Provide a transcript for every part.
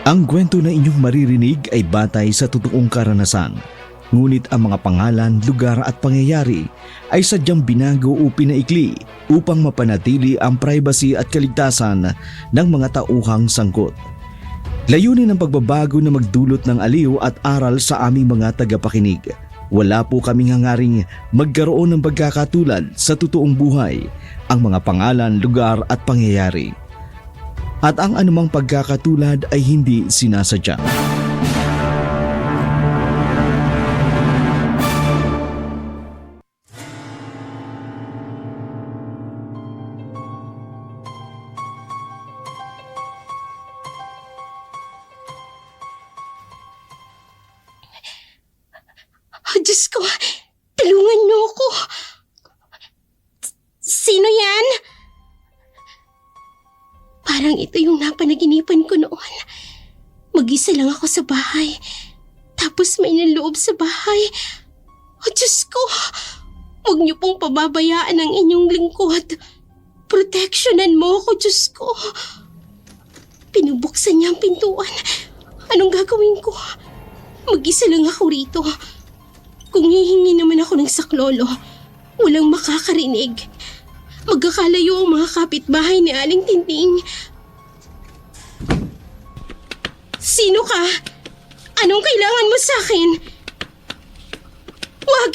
Ang kwento na inyong maririnig ay batay sa totoong karanasan. Ngunit ang mga pangalan, lugar at pangyayari ay sadyang binago o pinaikli upang mapanatili ang privacy at kaligtasan ng mga tauhang sangkot. Layunin ng pagbabago na magdulot ng aliw at aral sa aming mga tagapakinig. Wala po kaming hangaring magkaroon ng pagkakatulad sa totoong buhay, ang mga pangalan, lugar at pangyayari. At ang anumang pagkakatulad ay hindi sinasadya. Oh, Diyos ko, tulungan niyo ako. Sino yan? Parang ito yung napanaginipan ko noon. Mag-isa lang ako sa bahay. Tapos may naloob sa bahay. Oh, Diyos ko, huwag niyo pong pababayaan ang inyong lingkod. Proteksyonan mo ako, Diyos ko. Pinubuksan niya ang pintuan. Anong gagawin ko? Mag-isa lang ako rito. Kung hihingi naman ako ng saklolo, walang makakarinig. Magkakalayo ang mga kapitbahay ni Aling Tinting. Sino ka? Anong kailangan mo sa akin? Wag!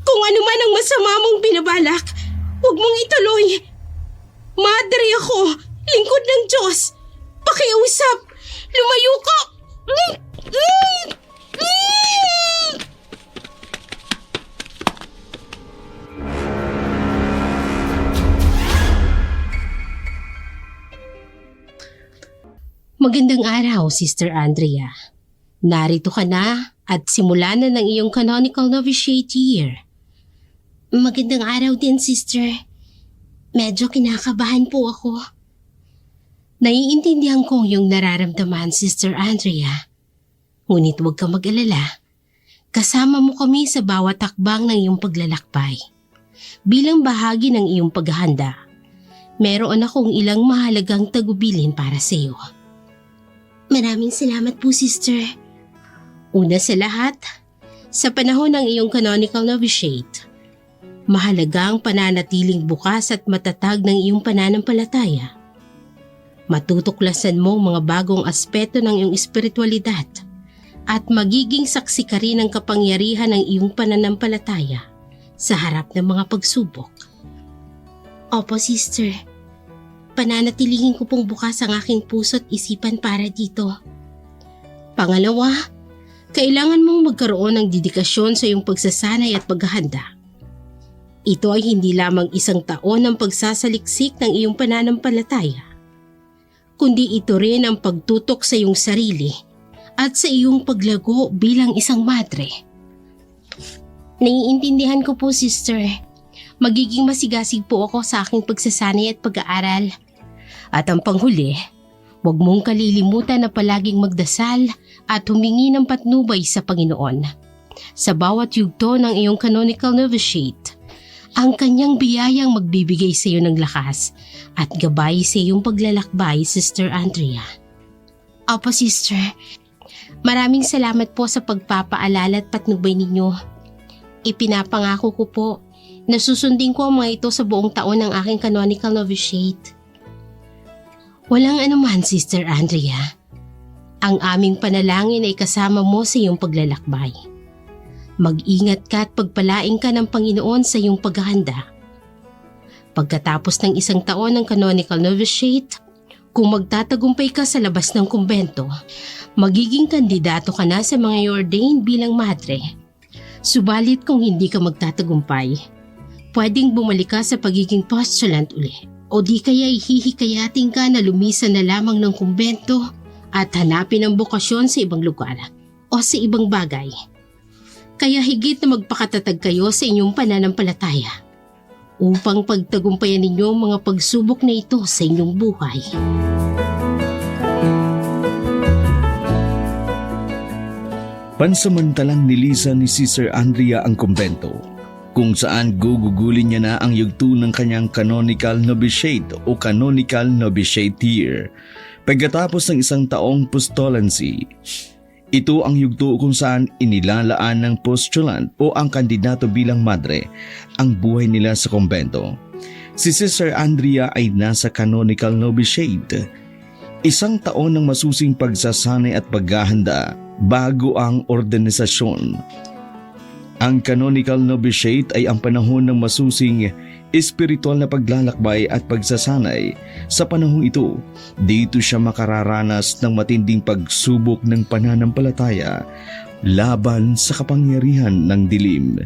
Kung ano man ang masama mong binabalak, huwag mong ituloy. Madre ako, lingkod ng Diyos. Pakiusap, lumayo ka! Magandang araw, Sister Andrea. Narito ka na at simula na ng iyong canonical novitiate year. Magandang araw din, Sister. Medyo kinakabahan po ako. Naiintindihan ko yung nararamdaman, Sister Andrea. Ngunit huwag kang mag-alala. Kasama mo kami sa bawat hakbang ng iyong paglalakbay. Bilang bahagi ng iyong paghahanda, meron akong ilang mahalagang tagubilin para sa iyo. Maraming salamat po, Sister. Una sa lahat, sa panahon ng iyong canonical novitiate, mahalaga ang pananatiling bukas at matatag ng iyong pananampalataya. Matutuklasan mo mga bagong aspeto ng iyong espiritualidad at magiging saksi ka rin ng kapangyarihan ng iyong pananampalataya sa harap ng mga pagsubok. Opo, Sister. Pananatilihin ko pong bukas ang aking puso at isipan para dito. Pangalawa, kailangan mong magkaroon ng dedikasyon sa iyong pagsasanay at paghahanda. Ito ay hindi lamang isang taon ng pagsasaliksik ng iyong pananampalataya, kundi ito rin ang pagtutok sa iyong sarili at sa iyong paglago bilang isang madre. Naiintindihan ko po, Sister. Magiging masigasig po ako sa aking pagsasanay at pag-aaral. At ang panghuli, huwag mong kalilimutan na palaging magdasal at humingi ng patnubay sa Panginoon. Sa bawat yugto ng iyong canonical novitiate, ang kanyang biyayang magbibigay sa iyo ng lakas at gabay sa iyong paglalakbay, Sister Andrea. Opo, Sister. Maraming salamat po sa pagpapaalala at patnubay ninyo. Ipinapangako ko po na susundin ko ang mga ito sa buong taon ng aking canonical novitiate. Walang anuman, Sister Andrea. Ang aming panalangin ay kasama mo sa iyong paglalakbay. Mag-ingat ka at pagpalain ka ng Panginoon sa iyong paghahanda. Pagkatapos ng isang taon ng canonical novitiate, kung magtatagumpay ka sa labas ng kumbento, magiging kandidato ka na sa mga ordained bilang madre. Subalit kung hindi ka magtatagumpay, pwedeng bumalik ka sa pagiging postulant uli. O di kaya ihihikayatin ka na lumisan na lamang ng kumbento at hanapin ang bokasyon sa ibang lugar o sa ibang bagay. Kaya higit na magpakatatag kayo sa inyong pananampalataya upang pagtagumpayan ninyo ang mga pagsubok na ito sa inyong buhay. Pansamantalang nilisan ni Sister Andrea ang kumbento. kung saan gugugulin niya na ang yugto ng kanyang canonical novitiate o canonical novitiate year pagkatapos ng 1 taong postulancy. Ito ang yugto kung saan inilalaan ng postulant o ang kandidato bilang madre ang buhay nila sa kumbento. Si Sister Andrea ay nasa canonical novitiate, 1 taon ng masusing pagsasanay at paghahanda bago ang organisasyon. Ang canonical novitiate ay ang panahon ng masusing espiritual na paglalakbay at pagsasanay. Sa panahong ito, dito siya makararanas ng matinding pagsubok ng pananampalataya laban sa kapangyarihan ng dilim.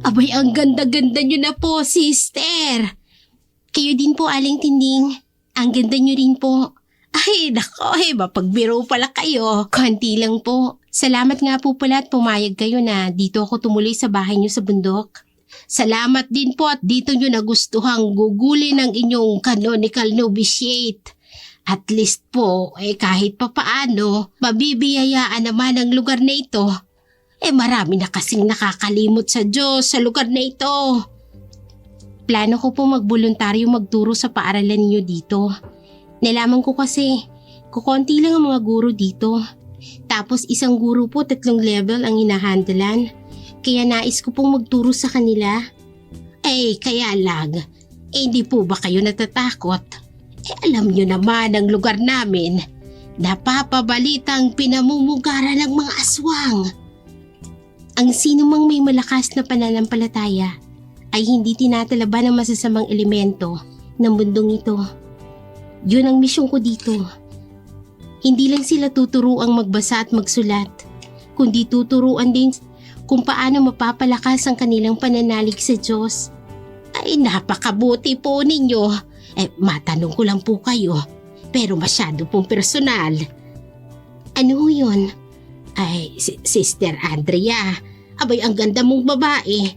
Abay, ang ganda-ganda nyo na po, sister. Kayo din po, Aling Tinding. Ang ganda nyo rin po. Ay, nako, mapagbiro pala kayo. Konti lang po. Salamat nga po pala at pumayag kayo na dito ako tumuloy sa bahay nyo sa bundok. Salamat din po at dito nyo nagustuhang gugulin ang inyong canonical novitiate. At least po, kahit papaano, mabibiyayaan naman ang lugar na ito. Marami na kasing nakakalimot sa Diyos sa lugar na ito. Plano ko po magboluntaryo magturo sa paaralan niyo dito. Nalaman ko kasi, kukonti lang ang mga guro dito. Tapos 1 guro po 3 level ang hinahandlan. Kaya nais ko pong magturo sa kanila. Kaya lang, hindi po ba kayo natatakot? Alam niyo naman ang lugar namin. Napapabalitang pinamumugaran ng mga aswang. Ang sino mang may malakas na pananampalataya ay hindi tinatalaban ng masasamang elemento ng mundong ito. Yun ang misyon ko dito. Hindi lang sila tuturuang magbasa at magsulat, kundi tuturuan din kung paano mapapalakas ang kanilang pananalig sa Diyos. Napakabuti po ninyo. Matanong ko lang po kayo, pero masyado pong personal. Ano yun? Sister Andrea, abay ang ganda mong babae.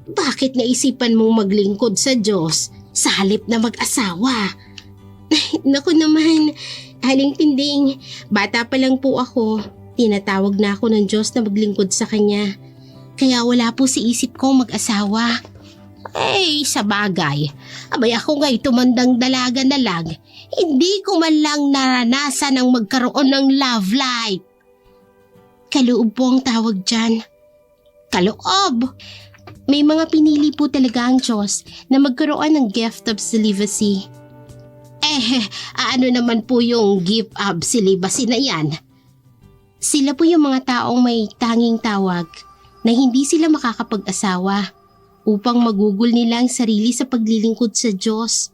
Bakit naisipan mong maglingkod sa Diyos sa halip na mag-asawa? Naku naman, Aling Tinding, bata pa lang po ako. Tinatawag na ako ng Diyos na maglingkod sa Kanya. Kaya wala po sa isip ko mag-asawa. Sa bagay, abay ako nga'y tumandang dalaga na lang. Hindi ko man lang naranasan ang magkaroon ng love life. Kaloob po ang tawag dyan. Kaloob! May mga pinili po talaga ang Diyos na magkaroon ng gift of celibacy. Ano naman po yung gift of celibacy na yan? Sila po yung mga taong may tanging tawag na hindi sila makakapag-asawa upang magugol nila ang sarili sa paglilingkod sa Diyos.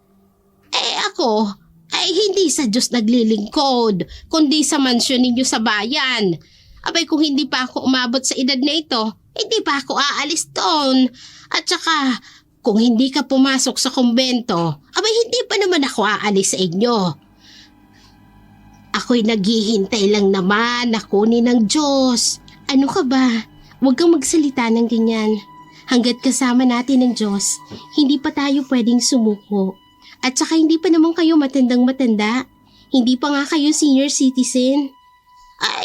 Ako, hindi sa Diyos naglilingkod, kundi sa mansyon ninyo sa bayan. Abay, kung hindi pa ako umabot sa edad na ito, hindi pa ako aalis doon. At saka, kung hindi ka pumasok sa kumbento, abay hindi pa naman ako aalis sa inyo. Ako'y naghihintay lang naman na kunin ng Diyos. Ano ka ba? Huwag kang magsalita ng ganyan. Hanggat kasama natin ng Diyos, hindi pa tayo pwedeng sumuko. At saka hindi pa naman kayo matandang-matanda. Hindi pa nga kayo senior citizen.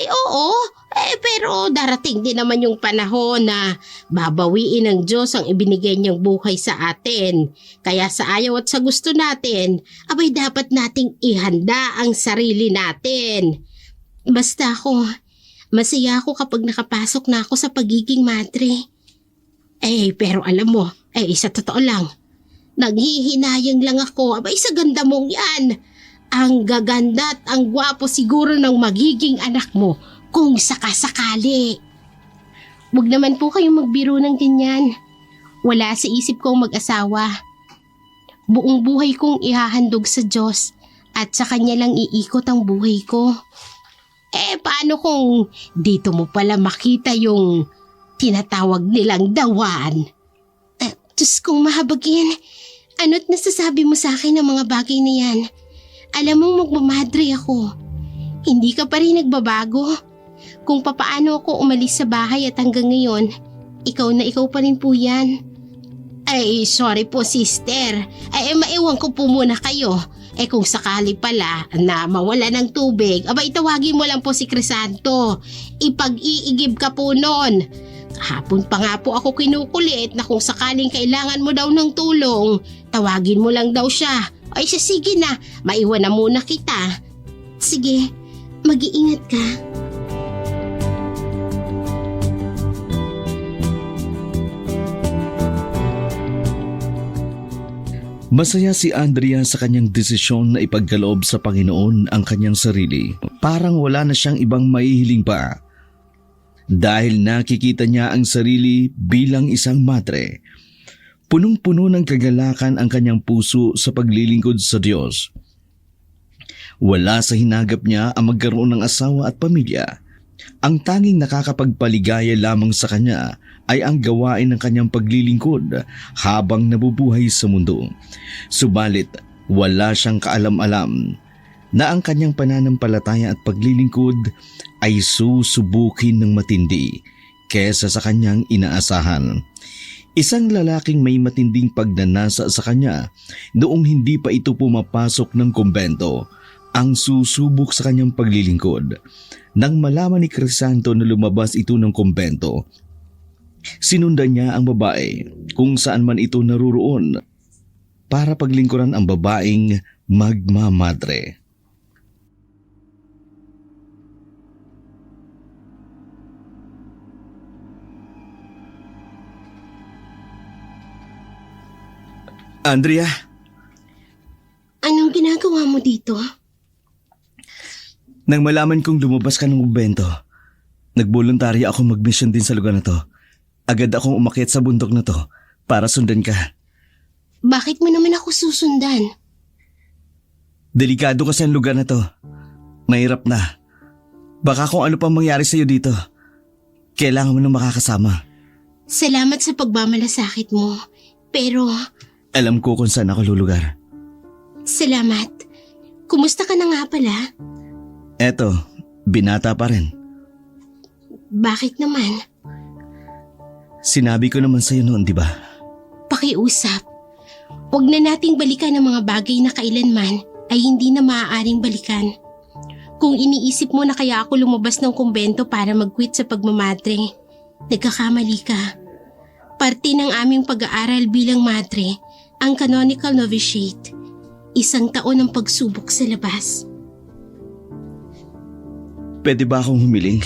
Oo. Pero darating din naman yung panahon na babawiin ng Diyos ang ibinigay niyang buhay sa atin. Kaya sa ayaw at sa gusto natin, abay dapat nating ihanda ang sarili natin. Basta ako, masaya ako kapag nakapasok na ako sa pagiging madre. Pero alam mo, sa totoo lang, naghihinayang lang ako. Abay sa ganda mong yan. Ang gaganda at ang gwapo siguro ng magiging anak mo kung sakasakali. Huwag naman po kayong magbiro ng ganyan. Wala sa isip kong mag-asawa. Buong buhay kong ihahandog sa Diyos at sa Kanya lang iikot ang buhay ko. Paano kung dito mo pala makita yung tinatawag nilang dawan? Diyos kong mahabagin, ano't nasasabi mo sa akin ng mga bagay na yan? Alam mong magmamadre ako. Hindi ka pa rin nagbabago. Kung papaano ako umalis sa bahay at hanggang ngayon, ikaw na ikaw pa rin po yan. Ay, sorry po sister. Ay, maiwan ko po muna kayo. Kung sakali pala na mawala ng tubig, abay tawagin mo lang po si Crisanto. Ipag-iigib ka po nun. Kahapon pa nga po ako kinukulit na kung sakaling kailangan mo daw ng tulong, tawagin mo lang daw siya. Ay sige na, maiwan na muna kita. Sige, mag-iingat ka. Masaya si Andrea sa kanyang desisyon na ipagkaloob sa Panginoon ang kanyang sarili. Parang wala na siyang ibang maihiling pa. Dahil nakikita niya ang sarili bilang isang madre. Punong-puno ng kagalakan ang kanyang puso sa paglilingkod sa Diyos. Wala sa hinagap niya ang magkaroon ng asawa at pamilya. Ang tanging nakakapagpaligaya lamang sa kanya ay ang gawain ng kanyang paglilingkod habang nabubuhay sa mundo. Subalit, wala siyang kaalam-alam na ang kanyang pananampalataya at paglilingkod ay susubukin ng matindi kesa sa kanyang inaasahan. Isang lalaking may matinding pagnanasa sa kanya noong hindi pa ito pumapasok ng kumbento ang susubok sa kanyang paglilingkod. Nang malaman ni Crisanto na lumabas ito ng kumbento, sinundan niya ang babae kung saan man ito naruroon para paglingkuran ang babaeng magmamadre. Andrea? Anong ginagawa mo dito? Nang malaman kong lumabas ka ng kumbento, nagboluntaryo ako mag-mission din sa lugar na to. Agad akong umakyat sa bundok na to para sundan ka. Bakit mo naman ako susundan? Delikado kasi ang lugar na to. Mahirap na. Baka kung ano pang mangyari sa'yo dito, kailangan mo nang makakasama. Salamat sa pagmamalasakit mo, pero... Alam ko kung saan ako lulugar. Salamat. Kumusta ka na nga pala? Eto, binata pa rin. Bakit naman? Sinabi ko naman sa'yo noon, di ba? Pakiusap. Huwag na nating balikan ang mga bagay na kailanman ay hindi na maaaring balikan. Kung iniisip mo na kaya ako lumabas ng kumbento para mag-quit sa pagmamadre, nagkakamali ka. Parte ng aming pag-aaral bilang madre, ang canonical novitiate, 1 taon ng pagsubok sa labas. Pwede ba akong humiling?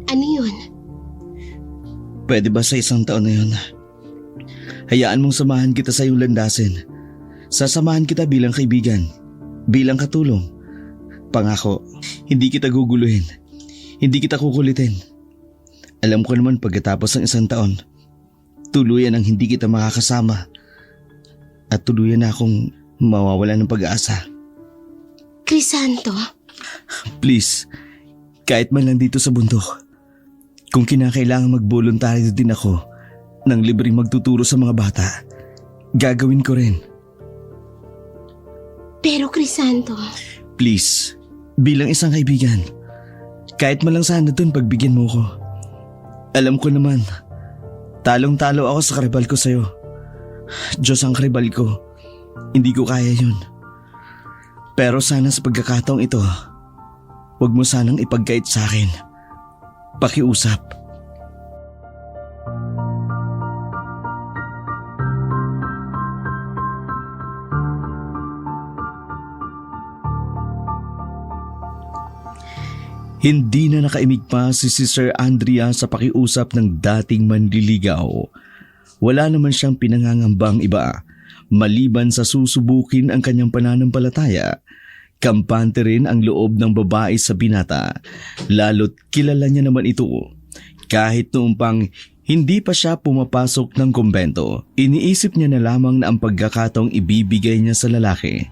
Ano yun? Pwede ba sa 1 taon na yun? Hayaan mong samahan kita sa iyong landasin. Sasamahan kita bilang kaibigan, bilang katulong. Pangako, hindi kita guguluhin. Hindi kita kukulitin. Alam ko naman pagkatapos ng 1 taon, tuluyan ang hindi kita makakasama. At tuluyan na akong mawawala ng pag-asa. Crisanto? Please, kahit man lang dito sa bundok. Kung kinakailangan mag-voluntaryo din ako ng libreng magtuturo sa mga bata, gagawin ko rin. Pero Crisanto... Please, bilang isang kaibigan, kahit man lang sana dun pagbigyan mo ko. Alam ko naman, talong-talo ako sa karibal ko sa'yo. Diyos ang karibal ko, hindi ko kaya yun. Pero sana sa pagkakataong ito, huwag mo sanang ipagkait sa akin. Pakiusap. Hindi na nakaimig pa si Sister Andrea sa pakiusap ng dating manliligaw. Wala naman siyang pinangangambang iba, maliban sa susubukin ang kanyang pananampalataya. Kampante rin ang loob ng babae sa binata, lalo't kilala niya naman ito. Kahit noong pang hindi pa siya pumapasok ng kumbento, iniisip niya na lamang na ang pagkakataong ibibigay niya sa lalaki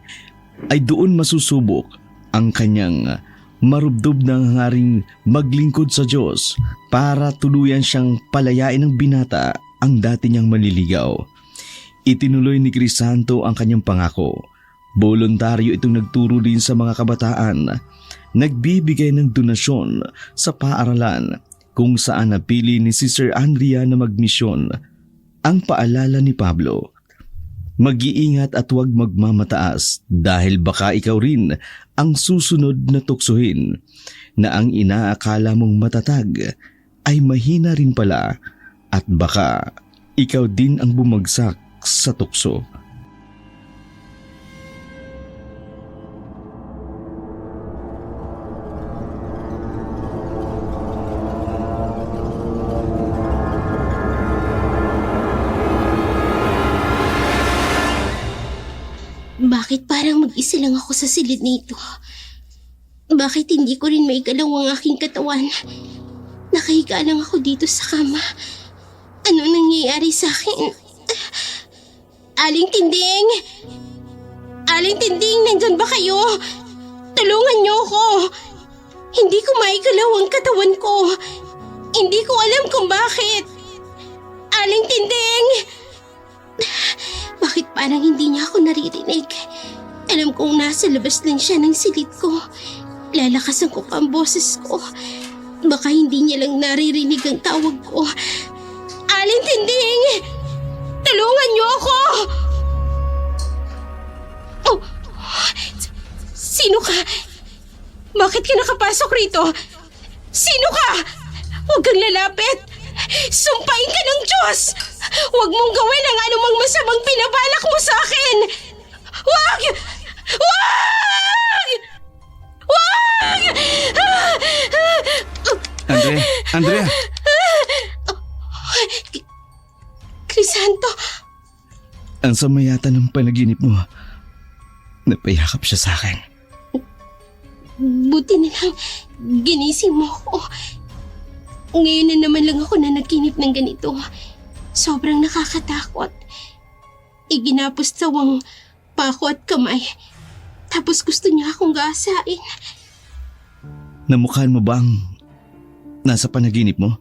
ay doon masusubok ang kanyang marubdob na hangaring maglingkod sa Diyos para tuluyan siyang palayain ng binata ang dati niyang manliligaw. Itinuloy ni Crisanto ang kanyang pangako. Voluntaryo itong nagturo din sa mga kabataan, nagbibigay ng donasyon sa paaralan kung saan napili ni Sister Andrea na magmisyon ang paalala ni Pablo. Mag-iingat at huwag magmamataas dahil baka ikaw rin ang susunod na tuksohin na ang inaakala mong matatag ay mahina rin pala at baka ikaw din ang bumagsak sa tukso. Bakit parang mag-isa lang ako sa silid nito? Bakit hindi ko rin maigalaw ang aking katawan? Nakahiga lang ako dito sa kama. Ano nangyayari sa akin? Aling Tinding! Aling Tinding, nandyan ba kayo? Tulungan niyo ako! Hindi ko maigalaw ang katawan ko. Hindi ko alam kung bakit. Aling Tinding! Bakit parang hindi niya ako naririnig? Alam kong nasa labas lang siya ng silid ko. Lalakasan ko pa ang boses ko. Baka hindi niya lang naririnig ang tawag ko. Aling Tinding! Tulungan niyo ako! Oh! Sino ka? Bakit ka nakapasok rito? Sino ka? Huwag kang lalapit! Sumpain ka ng Diyos! Huwag mong gawin ang anumang masamang pinabalak mo sa akin! Huwag! Huwag! Huwag! Andrea! Crisanto, Ang sama yata ng panaginip mo. Napayakap siya sa akin. buti na lang ginising mo ako. Ngayon na naman lang ako na nagkinip ng ganito. Sobrang nakakatakot. Iginapos-sawang pa ako at kamay. Tapos gusto niya akong gasain. Namukhaan mo bang nasa panaginip mo?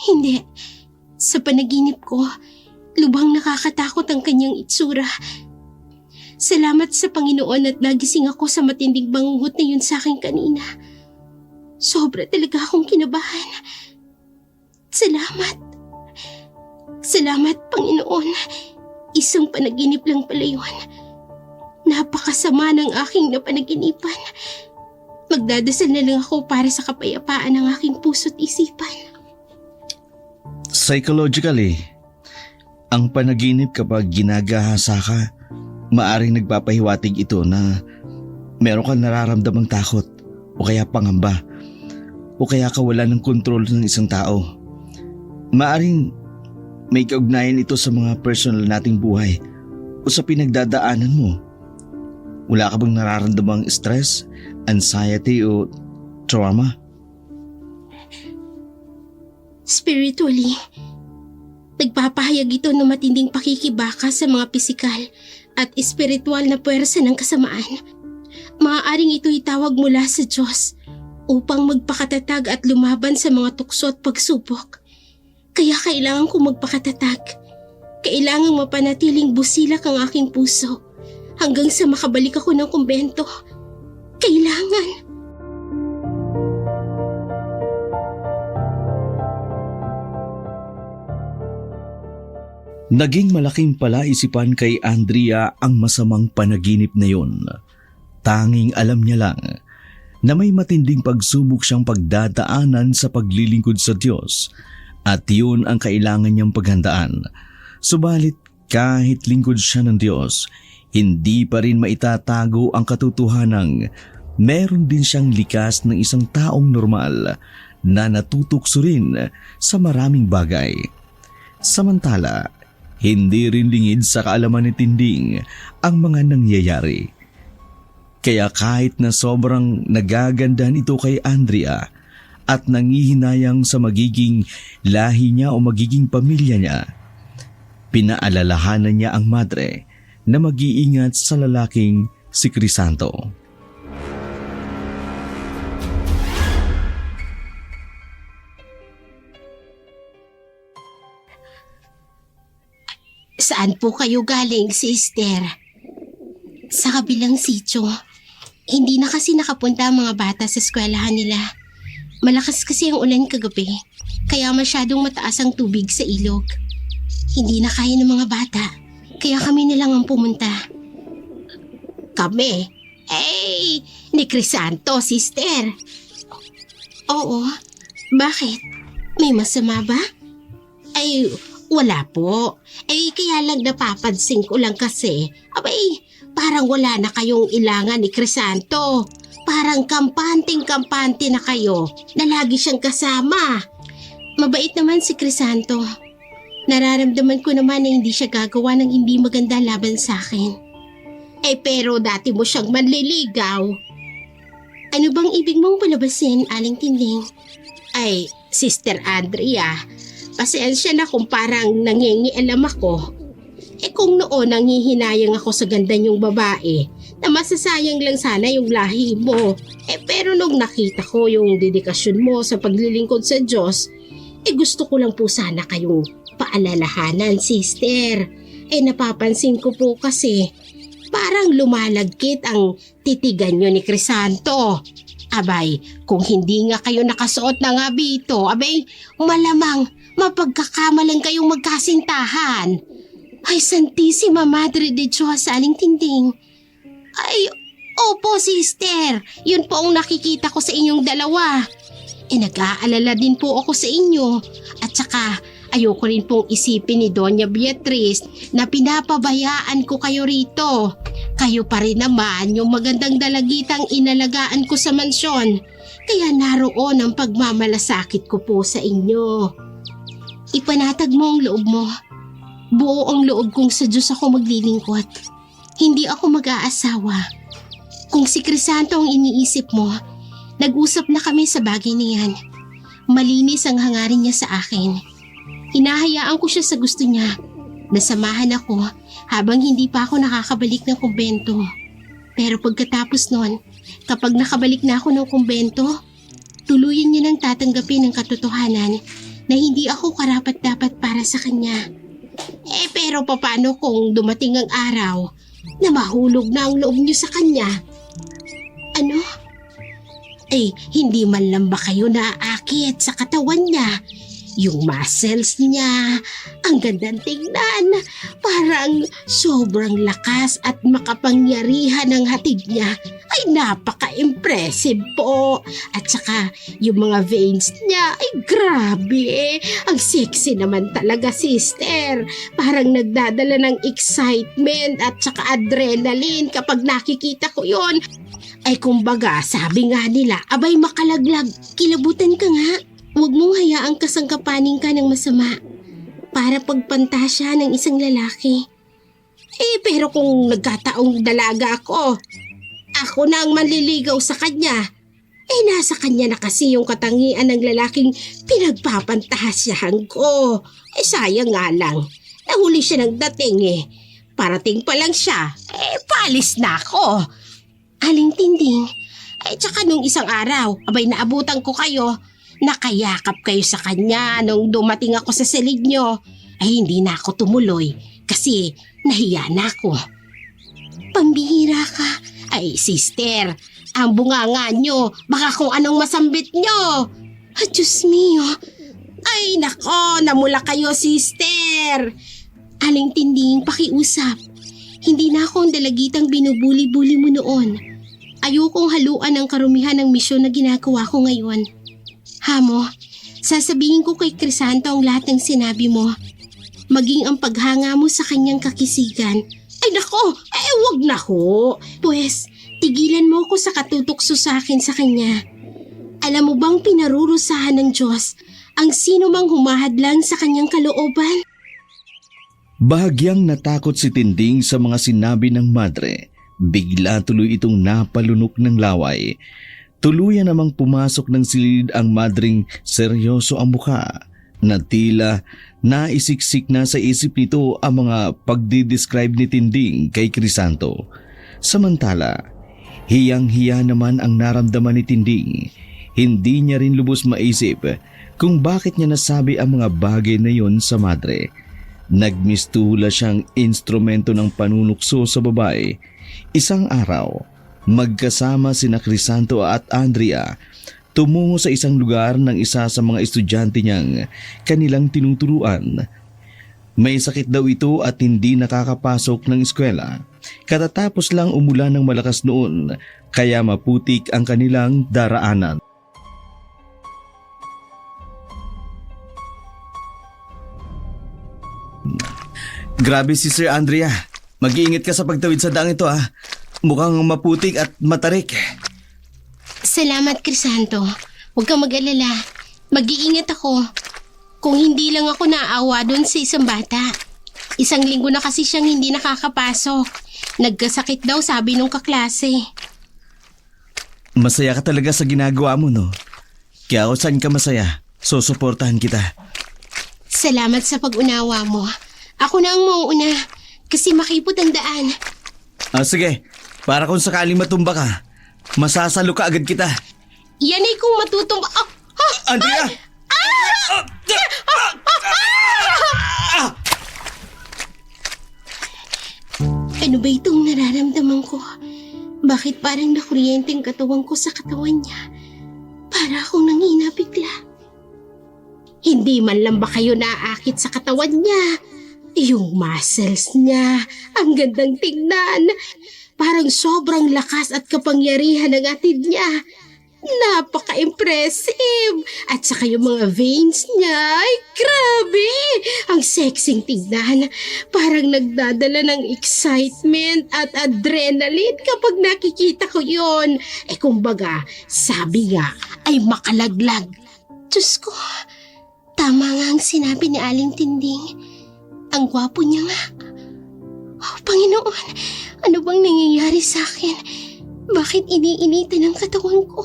Hindi. Sa panaginip ko, lubhang nakakatakot ang kanyang itsura. Salamat sa Panginoon at nagising ako sa matinding bangungot na yun sa akin kanina. Sobra talaga akong kinabahan. Salamat. Salamat, Panginoon. Isang panaginip lang pala yun. Napakasama ng aking napanaginipan. Magdadasal na lang ako para sa kapayapaan ng aking puso't isipan. Psychologically, ang panaginip kapag ginagahasa ka, maaring nagpapahiwatig ito na meron kang nararamdamang takot o kaya pangamba o kaya kawalan ng kontrol ng isang tao. Maaring may kaugnayan ito sa mga personal nating buhay o sa pinagdadaanan mo. Wala ka bang nararamdamang stress, anxiety o trauma? Spiritually, nagpapahayag ito ng matinding pakikibaka sa mga pisikal at espiritual na puwersa ng kasamaan. Maaaring ito itawag mula sa Diyos upang magpakatatag at lumaban sa mga tukso at pagsubok. Kaya kailangan kong magpakatatag. Kailangang mapanatiling busilak ang aking puso hanggang sa makabalik ako ng kumbento. Kailangan. Naging malaking palaisipan kay Andrea ang masamang panaginip na yun. Tanging alam niya lang na may matinding pagsubok siyang pagdadaanan sa paglilingkod sa Diyos at yun ang kailangan niyang paghandaan. Subalit kahit lingkod siya ng Diyos, hindi pa rin maitatago ang katotohanang meron din siyang likas ng isang taong normal na natutukso rin sa maraming bagay. Samantala, hindi rin lingid sa kaalaman ni Tinding ang mga nangyayari. Kaya kahit na sobrang nagagandahan ito kay Andrea at nangihinayang sa magiging lahi niya o magiging pamilya niya, pinaalalahanan niya ang madre na mag-iingat sa lalaking si Crisanto. Saan po kayo galing, sister? Sa kabilang sityo. Hindi na kasi nakapunta ang mga bata sa eskwelahan nila. Malakas kasi ang ulan kagabi, kaya masyadong mataas ang tubig sa ilog. Hindi na kaya ng mga bata, kaya kami na lang ang pumunta. Kami? Ni Crisanto, sister. Oo, bakit? May masama ba? Ay, wala po. Kaya lang napapansin ko lang kasi, parang wala na kayong ilangan ni Crisanto. Parang kampante na kayo na lagi siyang kasama. Mabait naman si Crisanto. Nararamdaman ko naman na hindi siya gagawa ng hindi maganda laban sa akin. Pero dati mo siyang manliligaw. Ano bang ibig mong palabasin, Aling Tinding? Sister Andrea, pasensya na kung parang nangingialam ako. Kung noon nanghihinayang ako sa ganda niyong babae, na masasayang lang sana yung lahi mo. Pero nung nakita ko yung dedikasyon mo sa paglilingkod sa Diyos, gusto ko lang po sana kayong paalalahanan, sister. Napapansin ko po kasi parang lumalagkit ang titigan nyo ni Crisanto. Kung hindi nga kayo nakasuot ng abito, malamang mapagkakamalan kayong magkasintahan. Santisima Madre de Diyos, Aling Tinding. Opo sister, yun po ang nakikita ko sa inyong dalawa. Nag-aalala din po ako sa inyo. At saka ayoko rin pong isipin ni Doña Beatriz na pinapabayaan ko kayo rito. Kayo pa rin naman yung magandang dalagitang inalagaan ko sa mansyon. Kaya naroon ang pagmamalasakit ko po sa inyo. Ipanatag mo ang loob mo. Buo ang loob kong sa Diyos ako maglilingkod. Hindi ako mag-aasawa. Kung si Crisanto ang iniisip mo, nag-usap na kami sa bagay na yan. Malinis ang hangarin niya sa akin. Hinahayaan ko siya sa gusto niya. Nasamahan ako habang hindi pa ako nakakabalik ng kumbento. Pero pagkatapos nun, kapag nakabalik na ako ng kumbento, tuluyan niya nang tatanggapin ang katotohanan na hindi ako karapat-dapat para sa kanya. Pero paano kung dumating ang araw na mahulog na ang loob niyo sa kanya? Ano? Hindi man lang ba kayo naaakit sa katawan niya? Yung muscles niya, ang gandang tingnan. Parang sobrang lakas at makapangyarihan ang hatid niya. Napaka-impressive po. At saka yung mga veins niya, grabe. Ang sexy naman talaga, sister. Parang nagdadala ng excitement at saka adrenaline kapag nakikita ko yon. Kumbaga, sabi nga nila, makalaglag, kilabutan ka nga. Huwag mong hayaang kasangkapanin ka ng masama para pagpantasya ng isang lalaki. Pero kung nagkataong dalaga ako na ang manliligaw sa kanya. Nasa kanya na kasi yung katangian ng lalaking pinagpapantasyahan ko. Sayang nga lang, nahuli siya ng dating Parating pa lang siya, paalis na ako. Aling Tinding, tsaka nung isang araw, naabutan ko kayo. Nakayakap kayo sa kanya nung dumating ako sa silid nyo. Hindi na ako tumuloy kasi nahiya na ako. Pambihira ka. Sister, ang bunganga nyo, baka kung anong masambit nyo. Diyos mio. Nako, namula kayo, sister. Aling Tinding, pakiusap. Hindi na ako ang dalagitang binubuli-buli mo noon. Ayokong haluan ang karumihan ng misyon na ginagawa ko ngayon. Hamo, sasabihin ko kay Crisanto ang lahat ng sinabi mo. Maging ang paghanga mo sa kanyang kakisigan. Nako, wag na ho. Pues, tigilan mo ko sa katutokso sa akin sa kanya. Alam mo bang pinarurusahan ng Diyos ang sino mang humahadlang sa kanyang kalooban? Bahagyang natakot si Tinding sa mga sinabi ng madre. Bigla tuloy itong napalunok ng laway. Tuluyan namang pumasok ng silid ang madring seryoso ang mukha na tila naisiksik na sa isip nito ang mga pagdidescribe ni Tinding kay Crisanto. Samantala, hiyang-hiya naman ang naramdaman ni Tinding. Hindi niya rin lubos maisip kung bakit niya nasabi ang mga bagay na yon sa madre. Nagmistula siyang instrumento ng panunukso sa babae. Isang araw, magkasama sina Crisanto at Andrea tumungo sa isang lugar ng isa sa mga estudyante niyang kanilang tinuturuan. May sakit daw ito at hindi nakakapasok ng eskwela. Katatapos lang umulan ng malakas noon, kaya maputik ang kanilang daraanan. Grabe si Sir Andrea. Mag-iingat ka sa pagtawid sa daang ito ah. Mukhang maputik at matarik. Salamat, Crisanto. Huwag kang mag-alala. Mag-iingat ako. Kung hindi lang ako naawa doon sa isang bata. 1 linggo na kasi siyang hindi nakakapasok. Nagkasakit daw, sabi nung kaklase. Masaya ka talaga sa ginagawa mo, no? Kaya kung saan ka masaya, susuportahan kita. Salamat sa pag-unawa mo. Ako na ang mauuna kasi makipot ang daan. Sige, para kung sakaling matumba ka, masasalo ka agad kita. Yan ay kung matutumba... Andrea! Ano ba itong nararamdaman ko? Bakit parang nakuryente ang katawan ko sa katawan niya? Para akong nangina bigla. Hindi man lang ba kayo naaakit sa katawan niya? Yung muscles niya, ang gandang tingnan. Parang sobrang lakas at kapangyarihan ng atid niya. Napaka-impressive. At saka yung mga veins niya, ay grabe. Ang sexing tignan. Parang nagdadala ng excitement at adrenaline kapag nakikita ko yon. Kumbaga, sabi nga ay makalaglag. Diyos ko, tama nga ang sinabi ni Aling Tinding. Ang gwapo niya nga. Oh, Panginoon, ano bang nangyayari sa akin? Bakit iniinitan ang katawan ko?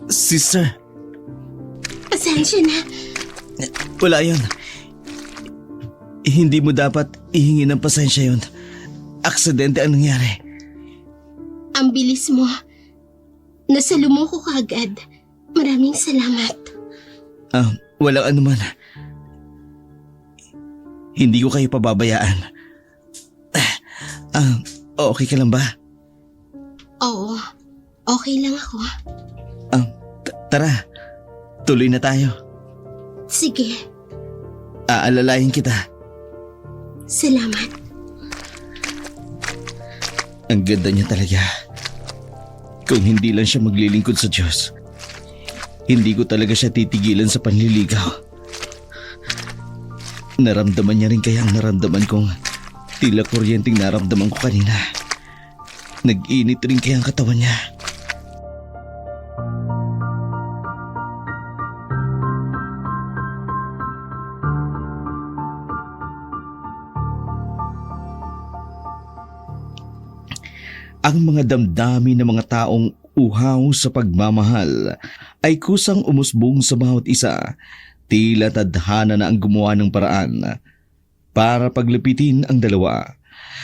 Sister, Pasensya na. wala yun. Hindi mo dapat ihingi ng pasensya yun. Aksidente ang nangyari. Ang bilis mo. Nasalumo ko kaagad. Maraming salamat. Walang anuman. Hindi ko kayo pababayaan. Okay ka lang ba? Oo, okay lang ako. Tara, tuloy na tayo. Sige, Aalalayan kita. salamat. Ang ganda niya talaga. Kung hindi lang siya maglilingkod sa Diyos, hindi ko talaga siya titigilan sa panliligaw. Naramdaman niya rin kaya ang naramdaman kong tila kuryenteng naramdaman ko kanina. Nag-init rin kaya ang katawan niya. Ang mga damdamin ng mga taong uhaw sa pagmamahal ay kusang umusbong sa bawat isa. Tila tadhana na ang gumawa ng paraan para paglapitin ang dalawa.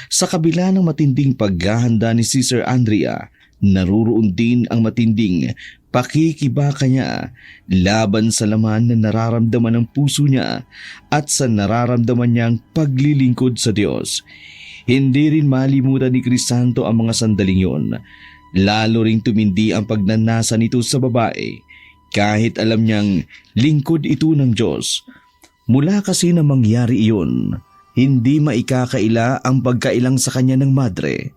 Sa kabila ng matinding paghahanda ni Sir Andrea, naruroon din ang matinding pakikibaka niya laban sa laman na nararamdaman ng puso niya at sa nararamdaman niyang paglilingkod sa Diyos. Hindi rin malimutan ni Crisanto ang mga sandaling yon. Lalo ring tumindi ang pagnanasa nito sa babae kahit alam niyang lingkod ito ng Diyos. Mula kasi na mangyari iyon, hindi maikakaila ang pagkailang sa kanya ng madre.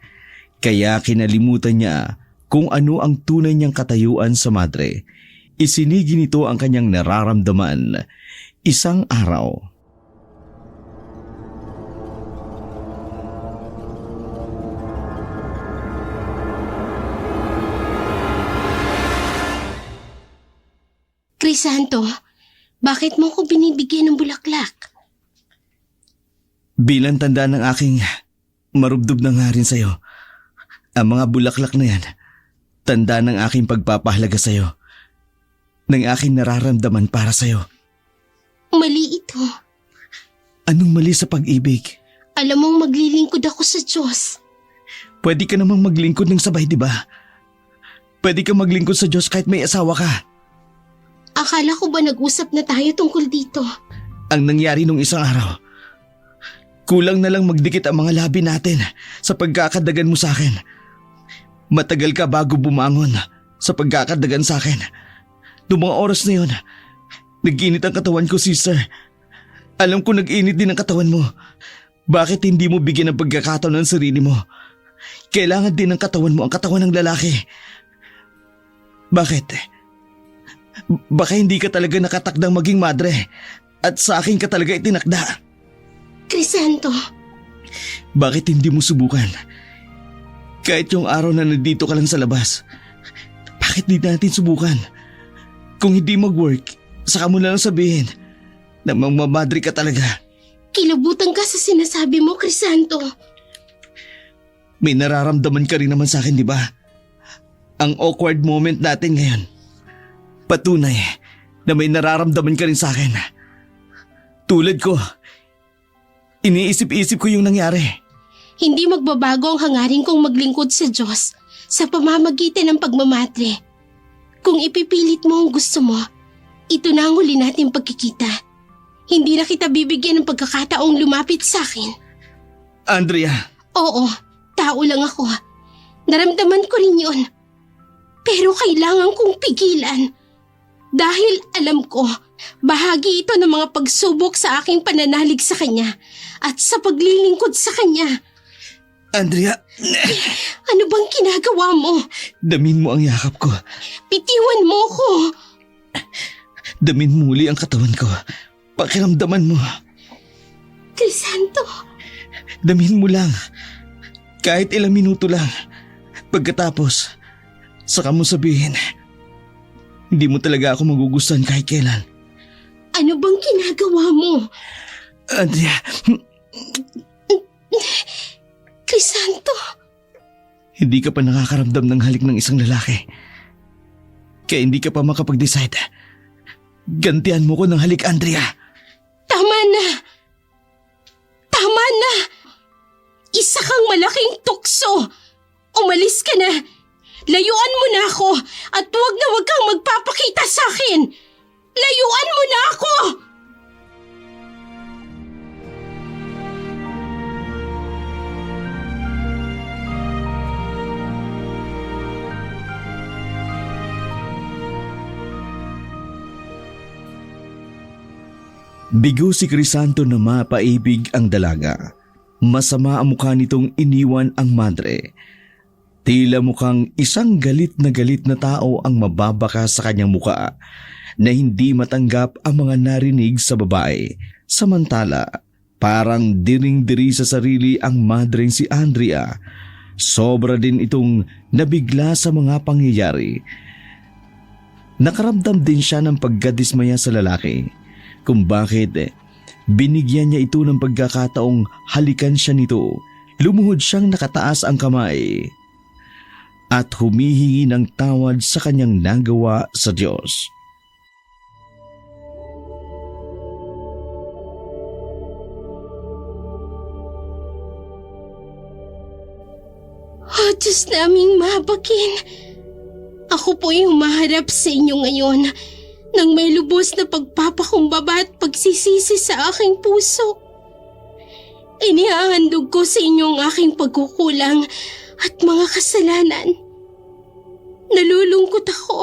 Kaya kinalimutan niya kung ano ang tunay niyang katayuan sa madre. Isinigi nito ang kanyang nararamdaman. Isang araw, Crisanto, bakit mo ko binibigyan ng bulaklak? bilang tanda ng aking marubdob na nga rin sa'yo. Ang mga bulaklak na yan, tanda ng aking pagpapahalaga sa'yo. Ng aking nararamdaman para sa'yo. Mali ito. Anong mali sa pag-ibig? Alam mong maglilingkod ako sa Diyos. Pwede ka namang maglingkod ng sabay, di ba? Pwede ka maglingkod sa Diyos kahit may asawa ka. Akala ko ba nag-usap na tayo tungkol dito? Ang nangyari nung isang araw, kulang na lang magdikit ang mga labi natin sa pagkakadagan mo sa akin. Matagal ka bago bumangon sa pagkakadagan sa akin. Noong mga oras na yun, nag-init ang katawan ko, sister. Alam ko nag-init din ang katawan mo. Bakit hindi mo bigyan ng pagkakataon ng sarili mo? Kailangan din ng katawan mo ang katawan ng lalaki. Bakit? Baka hindi ka talaga nakatakdang maging madre at sa akin ka talaga itinakda. Crisanto, Bakit hindi mo subukan? Kahit yung araw na nandito ka lang sa labas, bakit di natin subukan? Kung hindi mag-work, saka mo na lang sabihin na magmamadre ka talaga. kilabutan ka sa sinasabi mo, Crisanto. May nararamdaman ka rin naman sa akin, di ba? Ang awkward moment natin ngayon. Patunay na may nararamdaman ka rin sa akin. Tulad ko, iniisip-isip ko yung nangyari. Hindi magbabago ang hangarin kong maglingkod sa Diyos sa pamamagitan ng pagmamadre. Kung ipipilit mo ang gusto mo, ito na ang huli nating pagkikita. Hindi na kita bibigyan ng pagkakataong lumapit sa akin. Andrea, Oo, tao lang ako. Naramdaman ko rin yun. Pero kailangan kong pigilan. Dahil alam ko, bahagi ito ng mga pagsubok sa aking pananalig sa kanya at sa paglilingkod sa kanya. Andrea, Ano bang ginagawa mo? damin mo ang yakap ko. Bitiwan mo ko. Damin muli ang katawan ko. Pakiramdaman mo. Crisanto, Damin mo lang. Kahit ilang minuto lang. Pagkatapos, saka mo sabihin, hindi mo talaga ako magugustuhan kahit kailan. ano bang ginagawa mo? Andrea, Crisanto, hindi ka pa nakakaramdam ng halik ng isang lalaki. Kaya hindi ka pa makapag-decide. Gantihan mo ko ng halik, Andrea. tama na. Tama na. Isa kang malaking tukso. Umalis ka na. Layuan mo na ako at huwag kang magpapakita sa akin. Layuan mo na ako! Bigo si Crisanto na mapaibig ang dalaga. Masama ang mukha nitong iniwan ang madre. Tila mukhang isang galit na tao ang mababaka sa kanyang mukha na hindi matanggap ang mga narinig sa babae. Samantala, parang diring-diri sa sarili ang madreng si Andrea. Sobra din itong nabigla sa mga pangyayari. Nakaramdam din siya ng pagkadismaya sa lalaki kung bakit binigyan niya ito ng pagkakataong halikan siya nito. Lumuhod siyang nakataas ang kamay at humihingi ng tawad sa kanyang nagawa sa Diyos. Oh, Diyos naming mahabakin. Ako po'y humaharap sa inyo ngayon nang may lubos na pagpapakumbaba at pagsisisi sa aking puso. Inihahandog ko sa inyo ang aking pagkukulang at mga kasalanan. Nalulungkot ako,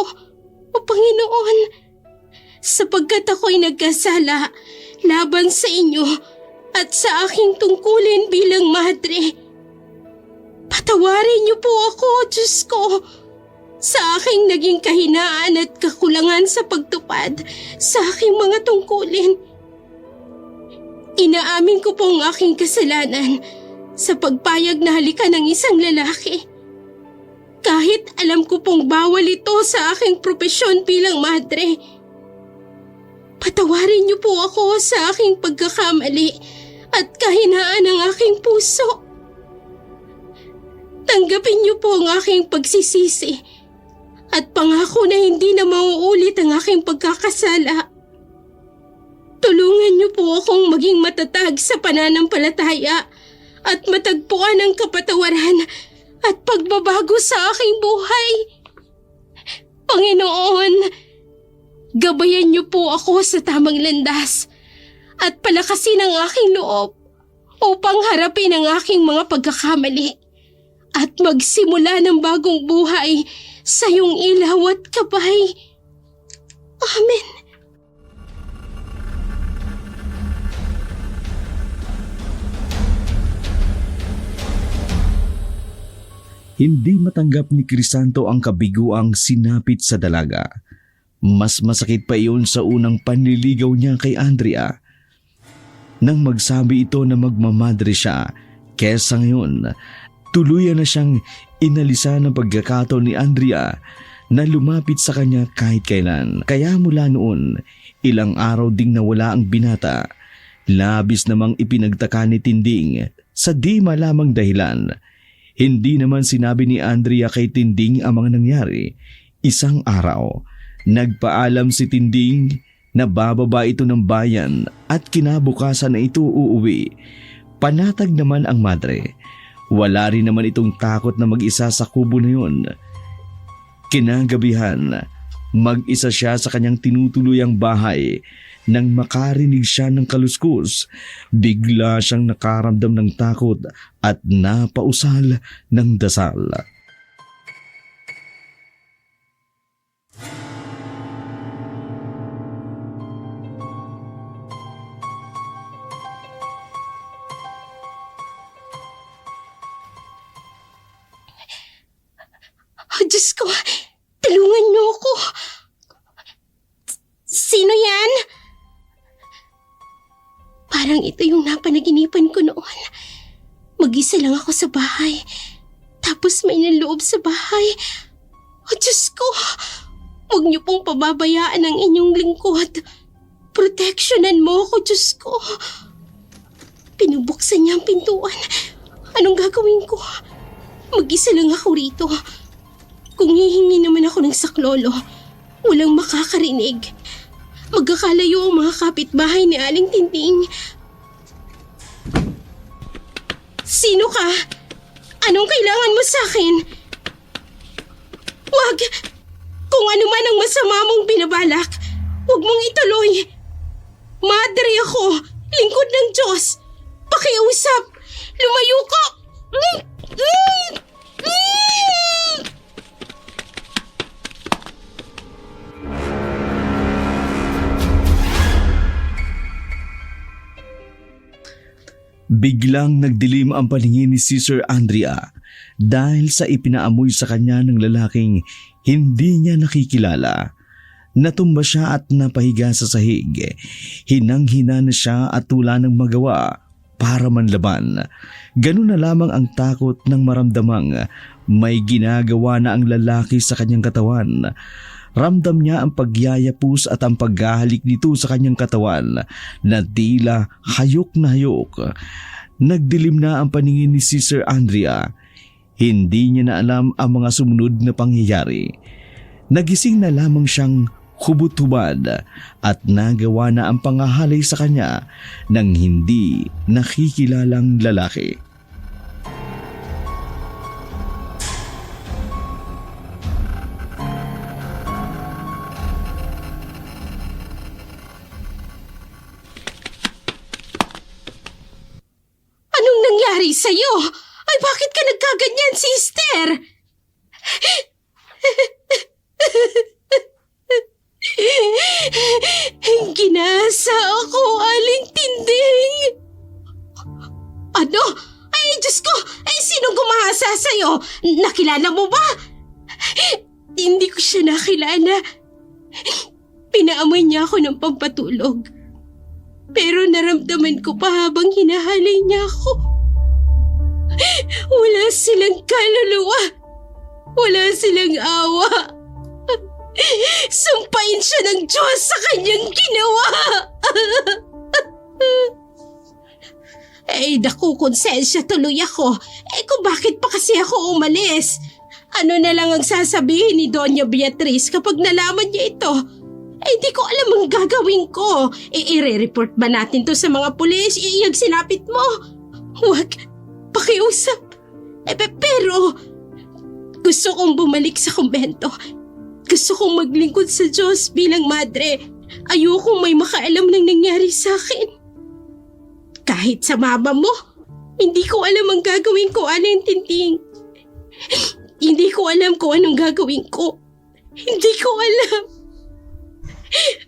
O Panginoon, sapagkat ako'y nagkasala laban sa inyo at sa aking tungkulin bilang madre. Patawarin niyo po ako, Diyos ko, sa aking naging kahinaan at kakulangan sa pagtupad sa aking mga tungkulin. Inaamin ko po ang aking kasalanan sa pagpayag na halikan ng isang lalaki. Kahit alam ko pong bawal ito sa aking propesyon bilang madre. Patawarin niyo po ako sa aking pagkakamali at kahinaan ng aking puso. Tanggapin niyo po ang aking pagsisisi at pangako na hindi na mauulit ang aking pagkakasala. Tulungan niyo po akong maging matatag sa pananampalataya at matagpuan ang kapatawaran at pagbabago sa aking buhay. Panginoon, gabayan niyo po ako sa tamang landas at palakasin ang aking loob upang harapin ang aking mga pagkakamali at magsimula ng bagong buhay sa iyong ilaw at gabay. Amen. Hindi matanggap ni Crisanto ang kabiguang sinapit sa dalaga. Mas masakit pa iyon sa unang panliligaw niya kay Andrea. Nang magsabi ito na magmamadre siya, kesa ngayon, tuluyan na siyang inalisa ng pagkakataon ni Andrea na lumapit sa kanya kahit kailan. Kaya mula noon, ilang araw ding nawala ang binata. Labis namang ipinagtaka ni Tinding sa di malamang dahilan. Hindi naman sinabi ni Andrea kay Tinding ang mga nangyari. Isang araw, nagpaalam si Tinding na bababa ito ng bayan at kinabukasan na ito uuwi. Panatag naman ang madre. Wala rin naman itong takot na mag-isa sa kubo na yun. Kinagabihan, mag-isa siya sa kanyang tinutuluyang bahay. Nang makarinig siya ng kaluskus, bigla siyang nakaramdam ng takot at napausal ng dasal. Oh, Diyos ko, tulungan niyo ako. Sino yan? Parang ito yung napanaginipan ko noon. Mag-isa lang ako sa bahay. Tapos may naloob sa bahay. Oh, Diyos ko! Huwag niyo pong pababayaan ang inyong lingkod. Proteksyonan mo ako, Diyos ko. Pinubuksan niya ang pintuan. Anong gagawin ko? Mag-isa lang ako rito. Kung hihingi naman ako ng saklolo, walang makakarinig. Magkakalayo ang mga kapitbahay ni Aling Tinting. Sino ka? Anong kailangan mo sa akin? Wag! Kung ano man ang masama mong binabalak, huwag mong ituloy. Madre ako, lingkod ng Diyos. Pakiusap, lumayo ka! Biglang nagdilim ang paningin ni Sister Andrea dahil sa ipinaamoy sa kanya ng lalaking hindi niya nakikilala. Natumba siya at napahiga sa sahig. Hinang-hina na siya at wala nang magawa para manlaban. Ganun na lamang ang takot ng maramdamang may ginagawa na ang lalaki sa kanyang katawan. Ramdam niya ang pagyayapos at ang paghahalik nito sa kanyang katawan na tila hayok na hayok. Nagdilim na ang paningin ni Sister Andrea. Hindi niya na alam ang mga sumunod na pangyayari. Nagising na lamang siyang hubot-hubad at nagawa na ang pangahalay sa kanya ng hindi nakikilalang lalaki. Anong nangyari sa'yo? Ay, bakit ka nagkaganyan, sister? Ginasa ako, Aling Tinding. Ano? Ay, Diyos ko! Ay, sinong gumahasa sa'yo? Nakilala mo ba? Hindi ko siya nakilala. Pinaamoy niya ako ng pampatulog. Pero naramdaman ko pa habang hinahalay niya ako. Wala silang kaluluwa. Wala silang awa. Sumpain siya ng Diyos sa kanyang ginawa. Naku, konsensya tuloy ako. Kung bakit pa kasi ako umalis? Ano na lang ang sasabihin ni Doña Beatriz kapag nalaman niya ito? Hindi ko alam ang gagawin ko. I-report ba natin to sa mga pulis? Iyag sinapit mo? Huwag. Pakiusap. Pero gusto kong bumalik sa kumbento. Gusto kong maglingkod sa Diyos bilang madre. Ayokong may makaalam ng nangyari sa akin. Kahit sa mama mo, hindi ko alam ang gagawin ko, Aling Tinting. Hindi ko alam kung anong gagawin ko. Hindi ko alam.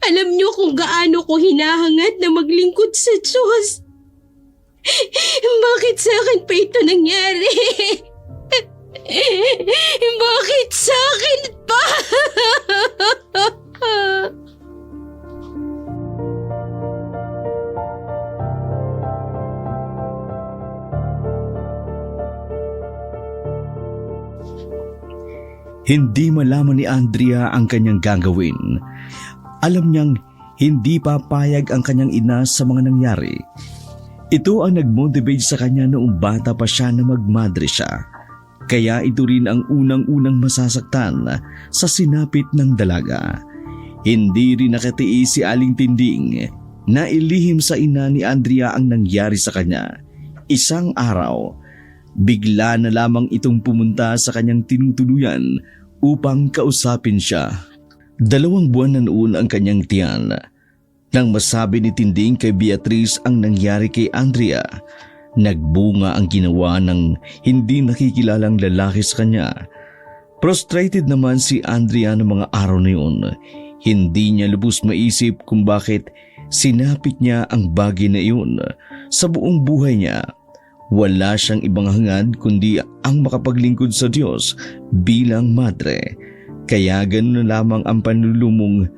Alam niyo kung gaano ko hinahangad na maglingkod sa Diyos. Bakit sa akin pa ito nangyari? Bakit sa akin pa? Hindi malaman ni Andrea ang kanyang gagawin. Alam niyang hindi papayag ang kanyang ina sa mga nangyari. Ito ang nag-motivate sa kanya noong bata pa siya na magmadre siya. Kaya ito rin ang unang-unang masasaktan sa sinapit ng dalaga. Hindi rin nakatiis si Aling Tinding na ilihim sa ina ni Andrea ang nangyari sa kanya. Isang araw, bigla na lamang itong pumunta sa kanyang tinutuluyan upang kausapin siya. 2 buwan na noon ang kanyang tiyan. Nang masabi ni Tinding kay Beatrice ang nangyari kay Andrea, nagbunga ang ginawa ng hindi nakikilalang lalaki sa kanya. Frustrated naman si Andrea ng mga araw na yun. Hindi niya lubos maisip kung bakit sinapit niya ang bagay na iyon. Sa buong buhay niya, wala siyang ibang hangad kundi ang makapaglingkod sa Diyos bilang madre. Kaya ganoon na lamang ang panlulumong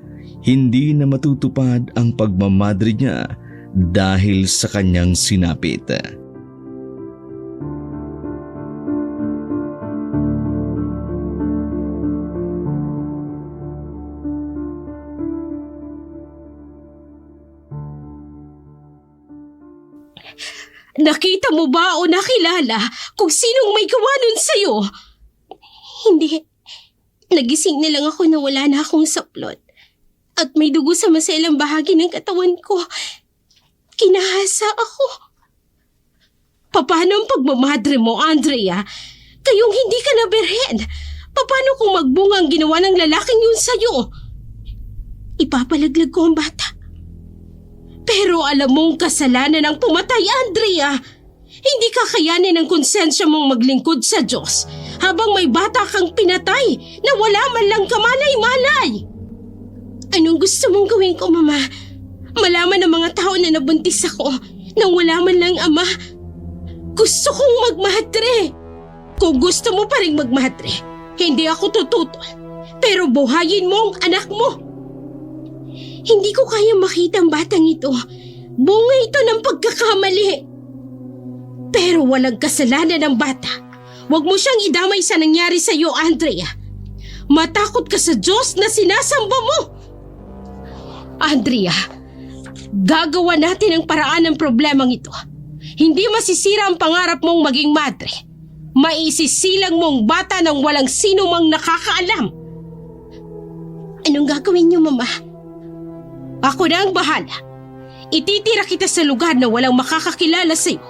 hindi na matutupad ang pagmamadre niya dahil sa kanyang sinapit. Nakita mo ba o nakilala kung sinong may gawa nun sa'yo? Hindi. Nagising na lang ako na wala na akong saplot. At may dugo sa maselang bahagi ng katawan ko. Kinahasa ako. Paano ang pagmamadre mo, Andrea? Kayong hindi ka na birhen. Paano kung magbunga ang ginawa ng lalaking yun sa'yo? Ipapalaglag ko ang bata. Pero alam mong kasalanan ang pumatay, Andrea. Hindi kakayanin ng konsensya mong maglingkod sa Diyos habang may bata kang pinatay na wala man lang kamalay-malay. Anong gusto mong gawin ko, Mama? Malaman ng mga tao na nabuntis ako nang wala man lang ama. Gusto kong magmadre. Kung gusto mo pa rin magmadre, hindi ako tututol. Pero buhayin mo ang anak mo. Hindi ko kaya makita ang batang ito. Bunga ito ng pagkakamali. Pero walang kasalanan ng bata. Huwag mo siyang idamay sa nangyari sa iyo, Andrea. Matakot ka sa Diyos na sinasamba mo. Andrea, gagawa natin ang paraan ng problemang ito. Hindi masisira ang pangarap mong maging madre. Maisisilang mong bata nang walang sino mang nakakaalam. Anong gagawin niyo, Mama? Ako na ang bahala. Ititira kita sa lugar na walang makakakilala sa'yo.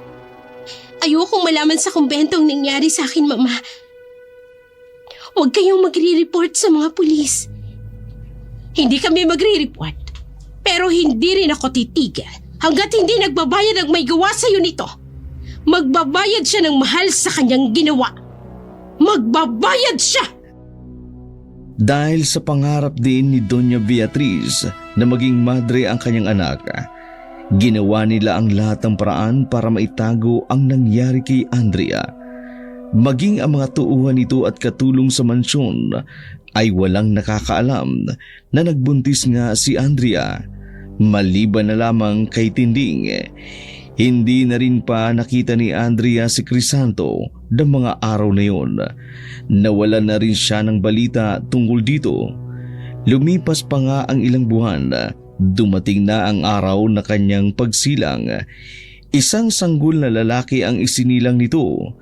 Ayokong malaman sa kumbento ang nangyari sa akin, Mama. Huwag kayong magre-report sa mga pulis. Hindi kami magre-report. Pero hindi rin ako titigil hanggat hindi nagbabayad ang may gawa sa'yo nito. Magbabayad siya ng mahal sa kanyang ginawa. Magbabayad siya! Dahil sa pangarap din ni Doña Beatriz na maging madre ang kanyang anak, ginawa nila ang lahat ng paraan para maitago ang nangyari kay Andrea. Maging ang mga tuuhan nito at katulong sa mansyon ay walang nakakaalam na nagbuntis nga si Andrea. Maliban na lamang kay Tinding, hindi na rin pa nakita ni Andrea si Crisanto ng mga araw na yon. Nawala na rin siya ng balita tungkol dito. Lumipas pa nga ang ilang buwan, dumating na ang araw na kanyang pagsilang. Isang sanggol na lalaki ang isinilang nito.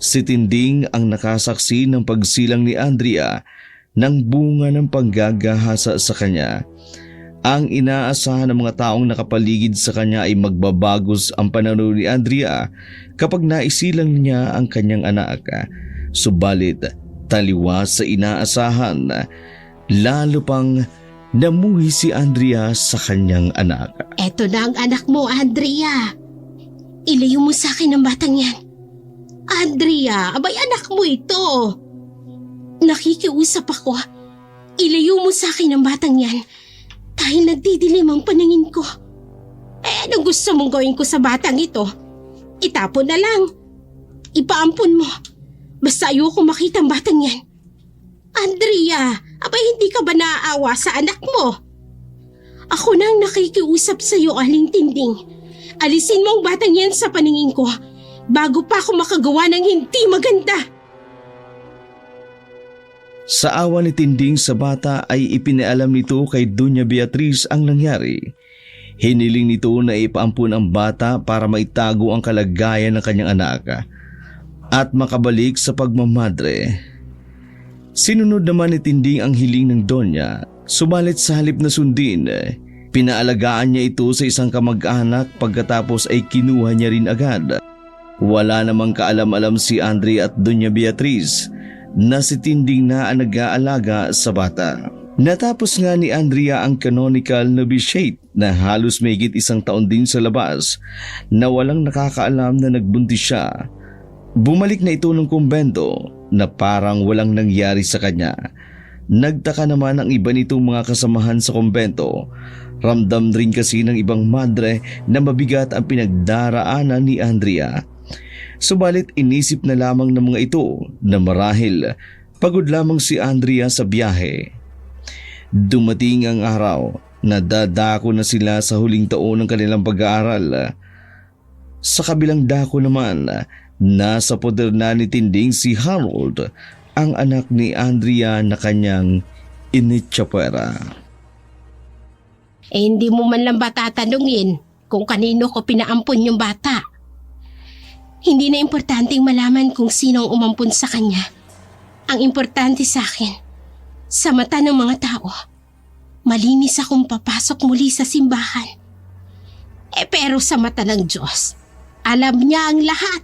Si Tinding ang nakasaksi ng pagsilang ni Andrea ng bunga ng panggagahasa sa kanya. Ang inaasahan ng mga taong nakapaligid sa kanya ay magbabagos ang pananaw ni Andrea kapag naisilang niya ang kanyang anak. Subalit taliwas sa inaasahan, lalo pang namuhi si Andrea sa kanyang anak. Eto na ang anak mo, Andrea. Ilayo mo sa akin ang batang yan. Andrea, abay anak mo ito. Nakikiusap ako. Ilayo mo sa akin ang batang yan. Dahil nagdidilim ang paningin ko. Anong gusto mong gawin ko sa batang ito? Itapon na lang. Ipaampun mo. Basta ayoko makita ang batang yan. Andrea, abay hindi ka ba naaawa sa anak mo? Ako nang nakikiusap sa'yo, Aling Tinding. Alisin mo ang batang yan sa paningin ko bago pa ako makagawa ng hindi maganda. Sa awa ni Tinding sa bata ay ipinaalam nito kay Doña Beatriz ang nangyari. Hiniling nito na ipaampun ang bata para maitago ang kalagayan ng kanyang anak at makabalik sa pagmamadre. Sinunod naman ni Tinding ang hiling ng Donya, subalit sa halip na sundin, pinaalagaan niya ito sa isang kamag-anak pagkatapos ay kinuha niya rin agad. Wala namang kaalam-alam si Andre at Doña Beatriz na si Tinding na ang nag-aalaga sa bata. Natapos nga ni Andrea ang canonical novitiate na halos mahigit 1 taon din sa labas na walang nakakaalam na nagbuntis siya. Bumalik na ito ng kumbento na parang walang nangyari sa kanya. Nagtaka naman ang iba nitong mga kasamahan sa kumbento. Ramdam rin kasi ng ibang madre na mabigat ang pinagdaraanan ni Andrea. Subalit inisip na lamang ng mga ito na marahil pagod lamang si Andrea sa biyahe. Dumating ang araw na dadako na sila sa huling taon ng kanilang pag-aaral. Sa kabilang dako naman, nasa poder na ni Tinding si Harold, ang anak ni Andrea na kanyang initsapwera. Hindi mo man lang ba tatanungin kung kanino ko pinaampon yung bata? Hindi na importanteng malaman kung sino ang umampon sa kanya. Ang importante sa akin, sa mata ng mga tao, malinis akong papasok muli sa simbahan. Pero sa mata ng Diyos, alam niya ang lahat.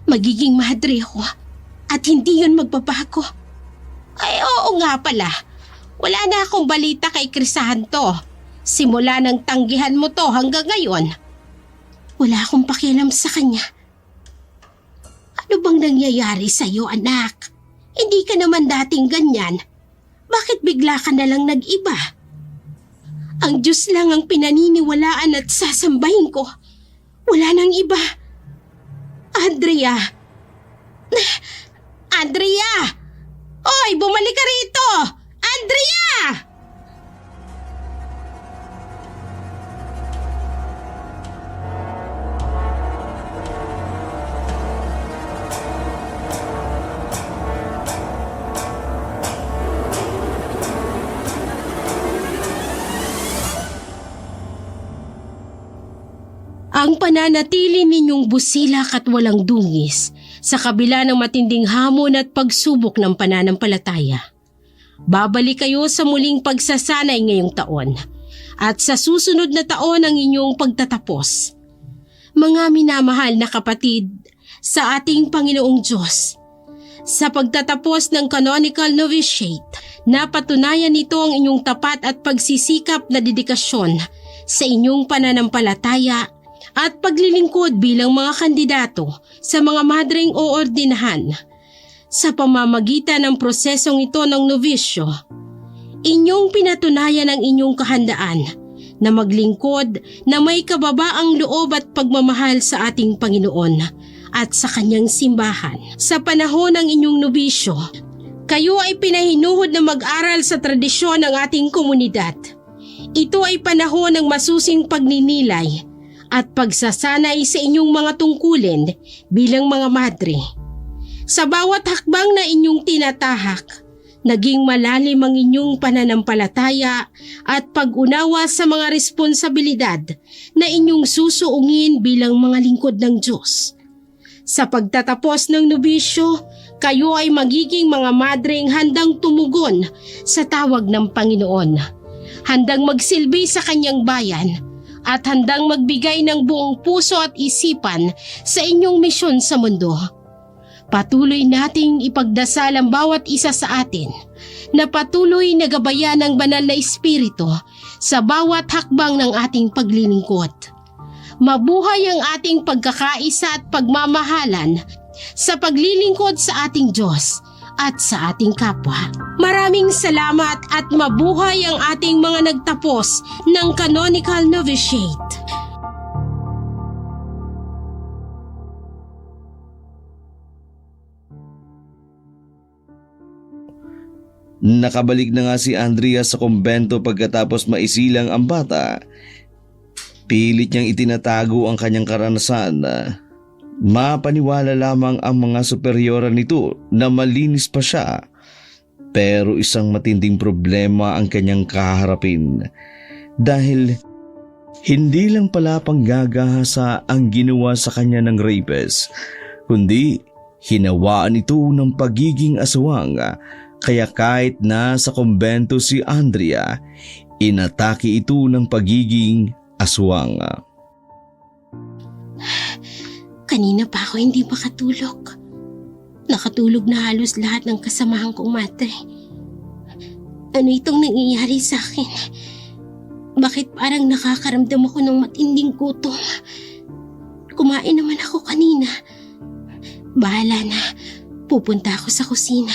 Magiging madre ko at hindi yun magbabago. Ay oo nga pala, wala na akong balita kay Crisanto. Simula ng tanggihan mo to hanggang ngayon, wala akong pakialam sa kanya. Ano bang nangyayari sa'yo, anak? Hindi ka naman dating ganyan. Bakit bigla ka na lang nag-iba? Ang Diyos lang ang pinaniniwalaan at sasambahin ko. Wala nang iba. Andrea! Andrea! Oy, bumalik ka rito! Andrea! Ang pananatili ninyong busilak at walang dungis sa kabila ng matinding hamon at pagsubok ng pananampalataya. Babalik kayo sa muling pagsasanay ngayong taon at sa susunod na taon ang inyong pagtatapos. Mga minamahal na kapatid sa ating Panginoong Diyos, sa pagtatapos ng canonical novitiate, napatunayan nito ang inyong tapat at pagsisikap na dedikasyon sa inyong pananampalataya at paglilingkod bilang mga kandidato sa mga madreng o ordinahan. Sa pamamagitan ng prosesong ito ng novisyo, inyong pinatunayan ang inyong kahandaan na maglingkod na may kababaang loob at pagmamahal sa ating Panginoon at sa kanyang simbahan. Sa panahon ng inyong nobisyo, kayo ay pinahinuhod na mag-aral sa tradisyon ng ating komunidad. Ito ay panahon ng masusing pagninilay at pagsasanay sa inyong mga tungkulin bilang mga madre. Sa bawat hakbang na inyong tinatahak, naging malalim ang inyong pananampalataya at pag-unawa sa mga responsibilidad na inyong susuungin bilang mga lingkod ng Diyos. Sa pagtatapos ng nobisyo, kayo ay magiging mga madreng handang tumugon sa tawag ng Panginoon, handang magsilbi sa kanyang bayan, at handang magbigay ng buong puso at isipan sa inyong misyon sa mundo. Patuloy nating ipagdasal ang bawat isa sa atin na patuloy na gabayan ng banal na Espiritu sa bawat hakbang ng ating paglilingkod. Mabuhay ang ating pagkakaisa at pagmamahalan sa paglilingkod sa ating Diyos at sa ating kapwa. Maraming salamat at mabuhay ang ating mga nagtapos ng canonical novitiate. Nakabalik na nga si Andrea sa kumbento pagkatapos maisilang ang bata. Pilit niyang itinatago ang kanyang karanasan. Mapaniwala lamang ang mga superyora nito na malinis pa siya. Pero isang matinding problema ang kanyang kaharapin. Dahil hindi lang pala panggagahasa ang ginawa sa kanya ng rapist, kundi hinawaan ito ng pagiging aswang. Kaya kahit nasa kumbento si Andrea, inatake ito ng pagiging aswang. Kanina pa ako hindi makatulog. Nakatulog na halos lahat ng kasamahan kong madre. Ano itong nangyayari sa akin? Bakit parang nakakaramdam ako ng matinding gutom? Kumain naman ako kanina. Bahala na, pupunta ako sa kusina.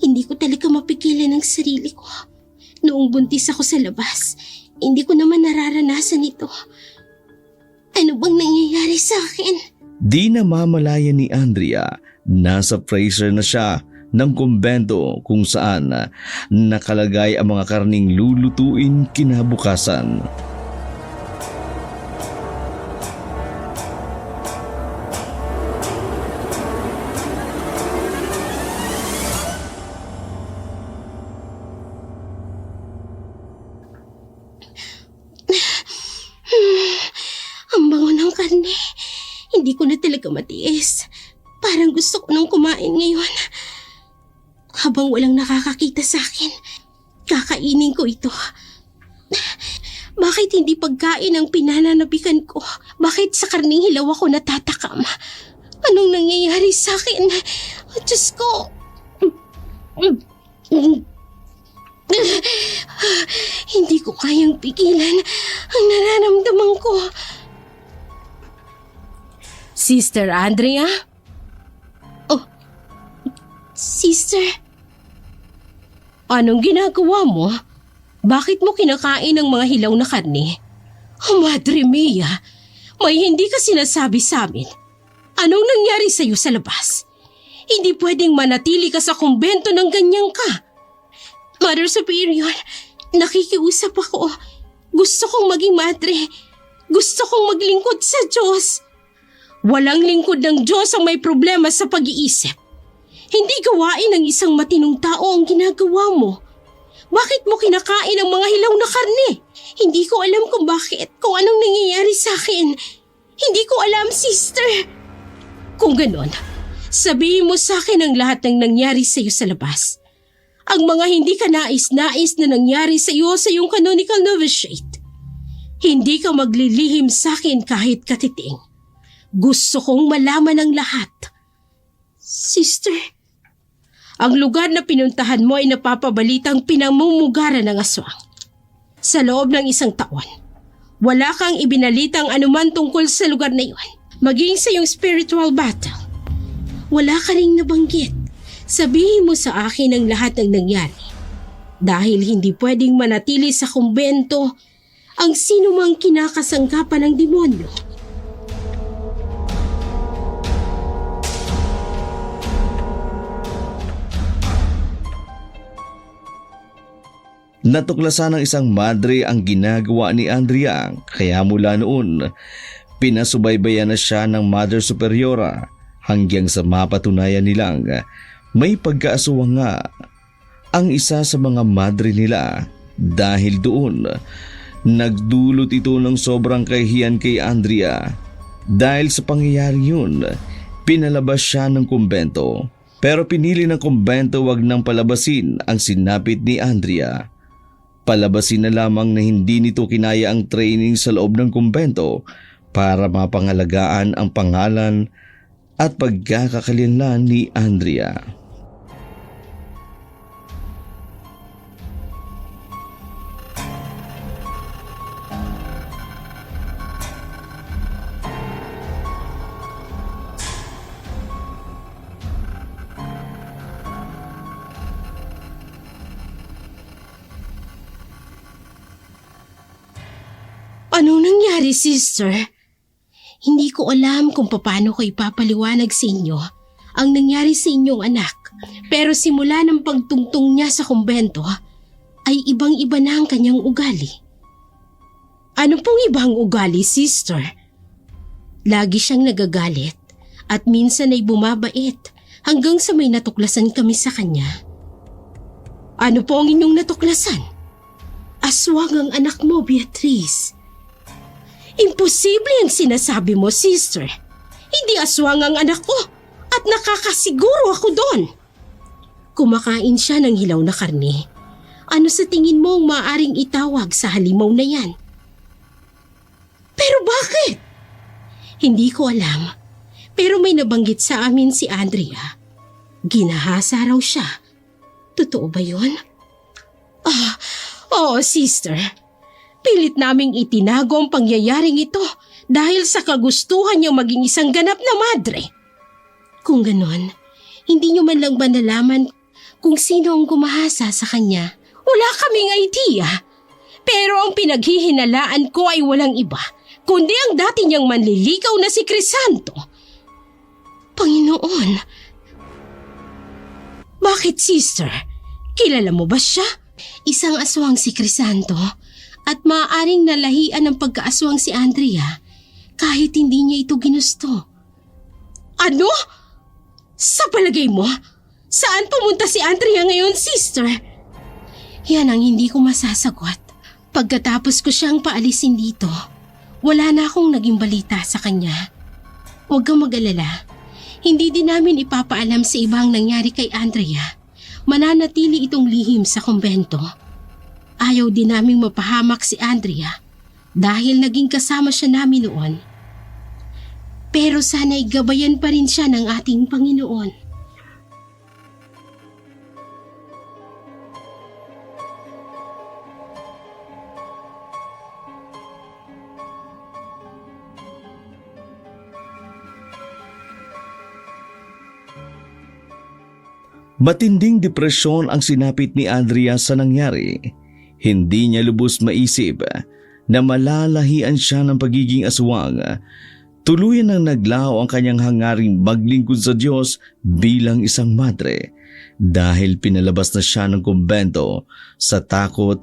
Hindi ko talaga mapigilan ang sarili ko. Noong buntis ako sa labas, hindi ko naman nararanasan ito. Ano bang nangyayari sa akin? Di na mamalaya ni Andrea, nasa freezer na siya ng kumbento kung saan nakalagay ang mga karning lulutuin kinabukasan. Ang bango ng karne. Hindi ko na talaga matiis. Parang gusto ko nang kumain ngayon. Habang walang nakakakita sa akin, kakainin ko ito. Bakit hindi pagkain ang pinananabikan ko? Bakit sa karning hilaw ako natatakam? Anong nangyayari sa akin? Oh, Diyos ko! Hindi ko kayang pigilan ang nararamdaman ko. Sister Andrea? Oh, Sister? Anong ginagawa mo? Bakit mo kinakain ang mga hilaw na karne? Oh, Madre Mia, may hindi ka sinasabi sa amin. Anong nangyari sa'yo sa labas? Hindi pwedeng manatili ka sa kumbento ng ganyan ka. Mother Superior, nakikiusap ako. Gusto kong maging madre. Gusto kong maglingkod sa Diyos. Walang lingkod ng Diyos ang may problema sa pag-iisip. Hindi gawain ng isang matinong tao ang ginagawa mo. Bakit mo kinakain ang mga hilaw na karne? Hindi ko alam kung bakit, kung anong nangyayari sa akin. Hindi ko alam, sister. Kung ganon, sabihin mo sa akin ang lahat ng nangyari sa iyo sa labas. Ang mga hindi ka nais-nais na nangyari sa iyo sa iyong canonical novitiate. Hindi ka maglilihim sa akin kahit katiting. Gusto kong malaman ang lahat. Sister, ang lugar na pinuntahan mo ay napapabalitang pinamumugaran ng aswang. Sa loob ng 1 taon, wala kang ibinalitang anuman tungkol sa lugar na iyon. Maging sa iyong spiritual battle, wala ka ring nabanggit. Sabihin mo sa akin ang lahat ng nangyari. Dahil hindi pwedeng manatili sa kumbento ang sino mang kinakasangkapan ng demonyo. Natuklasan ng isang madre ang ginagawa ni Andrea, kaya mula noon, pinasubaybayan na siya ng Mother Superiora hanggang sa mapatunayan nilang may pagkaaswang nga ang isa sa mga madre nila. Dahil doon, nagdulot ito ng sobrang kahihiyan kay Andrea. Dahil sa pangyayari yun, pinalabas siya ng kumbento. Pero pinili ng kumbento wag nang palabasin ang sinapit ni Andrea. Palabasin na lamang na hindi nito kinaya ang training sa loob ng kumbento para mapangalagaan ang pangalan at pagkakakilanlan ni Andrea. Anong nangyari, sister? Hindi ko alam kung paano ko ipapaliwanag sa inyo ang nangyari sa inyong anak. Pero simula ng pagtungtong niya sa kumbento, ay ibang-iba na ang kanyang ugali. Ano pong ibang ugali, sister? Lagi siyang nagagalit at minsan ay bumabait hanggang sa may natuklasan kami sa kanya. Ano po ang inyong natuklasan? Aswang ang anak mo, Beatrice. Imposible ang sinasabi mo, sister. Hindi aswang ang anak ko at nakakasiguro ako doon. Kumakain siya ng hilaw na karne. Ano sa tingin mo ang maaaring itawag sa halimaw na yan? Pero bakit? Hindi ko alam. Pero may nabanggit sa amin si Andrea. Ginahasa raw siya. Totoo ba yun? Oo, sister. Pilit naming itinago ang pangyayaring ito dahil sa kagustuhan niyang maging isang ganap na madre. Kung ganon, hindi niyo man lang ba nalaman kung sino ang gumahasa sa kanya? Wala kaming idea. Pero ang pinaghihinalaan ko ay walang iba, kundi ang dati niyang manliligaw na si Crisanto. Panginoon! Bakit, sister? Kilala mo ba siya? Isang aswang si Crisanto at maaaring nalahian ng pagkaaswang si Andrea kahit hindi niya ito ginusto. Ano? Sa palagay mo, saan pumunta si Andrea ngayon, sister? Yan ang hindi ko masasagot. Pagkatapos ko siyang paalisin dito, wala na akong naging balita sa kanya. Huwag kang mag-alala. Hindi din namin ipapaalam sa ibang nangyari kay Andrea. Mananatili itong lihim sa kumbento. Ayaw din naming mapahamak si Andrea dahil naging kasama siya namin noon. Pero sana'y gabayan pa rin siya ng ating Panginoon. Matinding depresyon ang sinapit ni Andrea sa nangyari. Hindi niya lubos maisip na malalahian siya ng pagiging aswang. Tuluyan nang naglaho ang kanyang hangaring maglingkod sa Diyos bilang isang madre dahil pinalabas na siya ng kumbento sa takot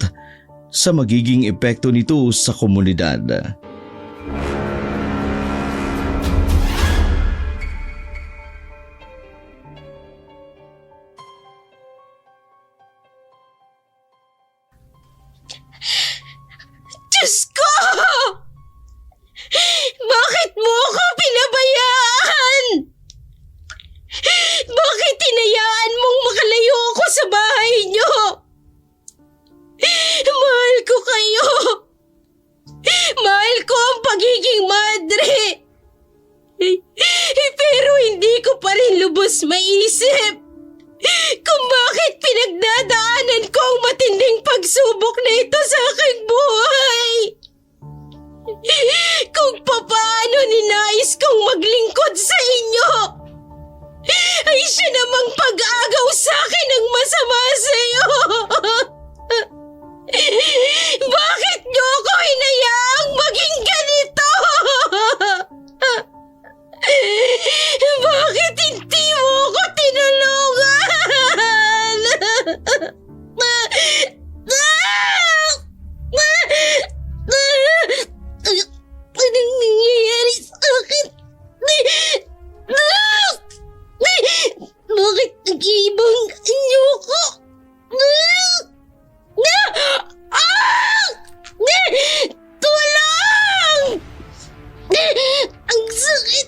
sa magiging epekto nito sa komunidad. Diyos ko! Bakit mo ako pinabayaan? Bakit hinayaan mong makalayo ako sa bahay niyo? Mahal ko kayo. Mahal ko ang pagiging madre. Pero hindi ko pa rin lubos maisip kung bakit pinagdadaanan ko ang matinding pagsubok na ito sa aking buhay. Kung papaano ninais kong maglingkod sa inyo, ay siya namang pag-agaw sa akin ng masama sa iyo. Bakit niyo ako hinayaang maging ganito? Bakit hindi mo ako tinulungan? Anong nangyayari sa akin? Bakit nag-iibang anyo ko? Tulong! Ang sakit!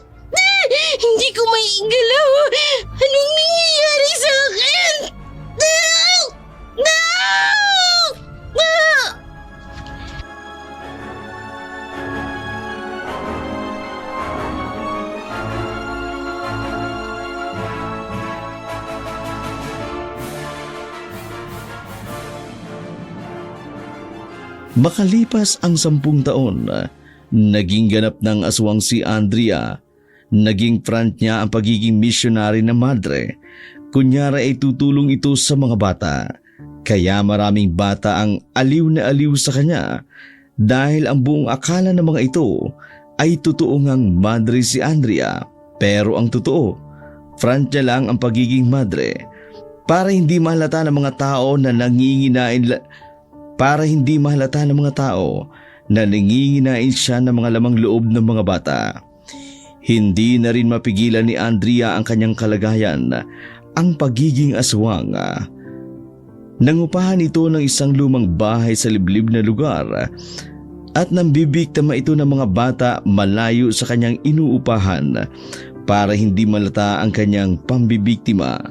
Hindi ko maigalaw! Anong nangyayari sa akin? Makalipas ang 10 taon, naging ganap ng aswang si Andrea. Naging front niya ang pagiging missionary na madre. Kunyari ay tutulong ito sa mga bata. Kaya maraming bata ang aliw na aliw sa kanya dahil ang buong akala ng mga ito ay totoo ngang madre si Andrea. Pero ang totoo, front niya lang ang pagiging madre. Para hindi mahalata ng mga tao na nanginginain siya ng mga lamang loob ng mga bata. Hindi na rin mapigilan ni Andrea ang kanyang kalagayan, ang pagiging aswang. Nangupahan ito ng isang lumang bahay sa liblib na lugar at nambibiktima ito ng mga bata malayo sa kanyang inuupahan para hindi malata ang kanyang pambibiktima.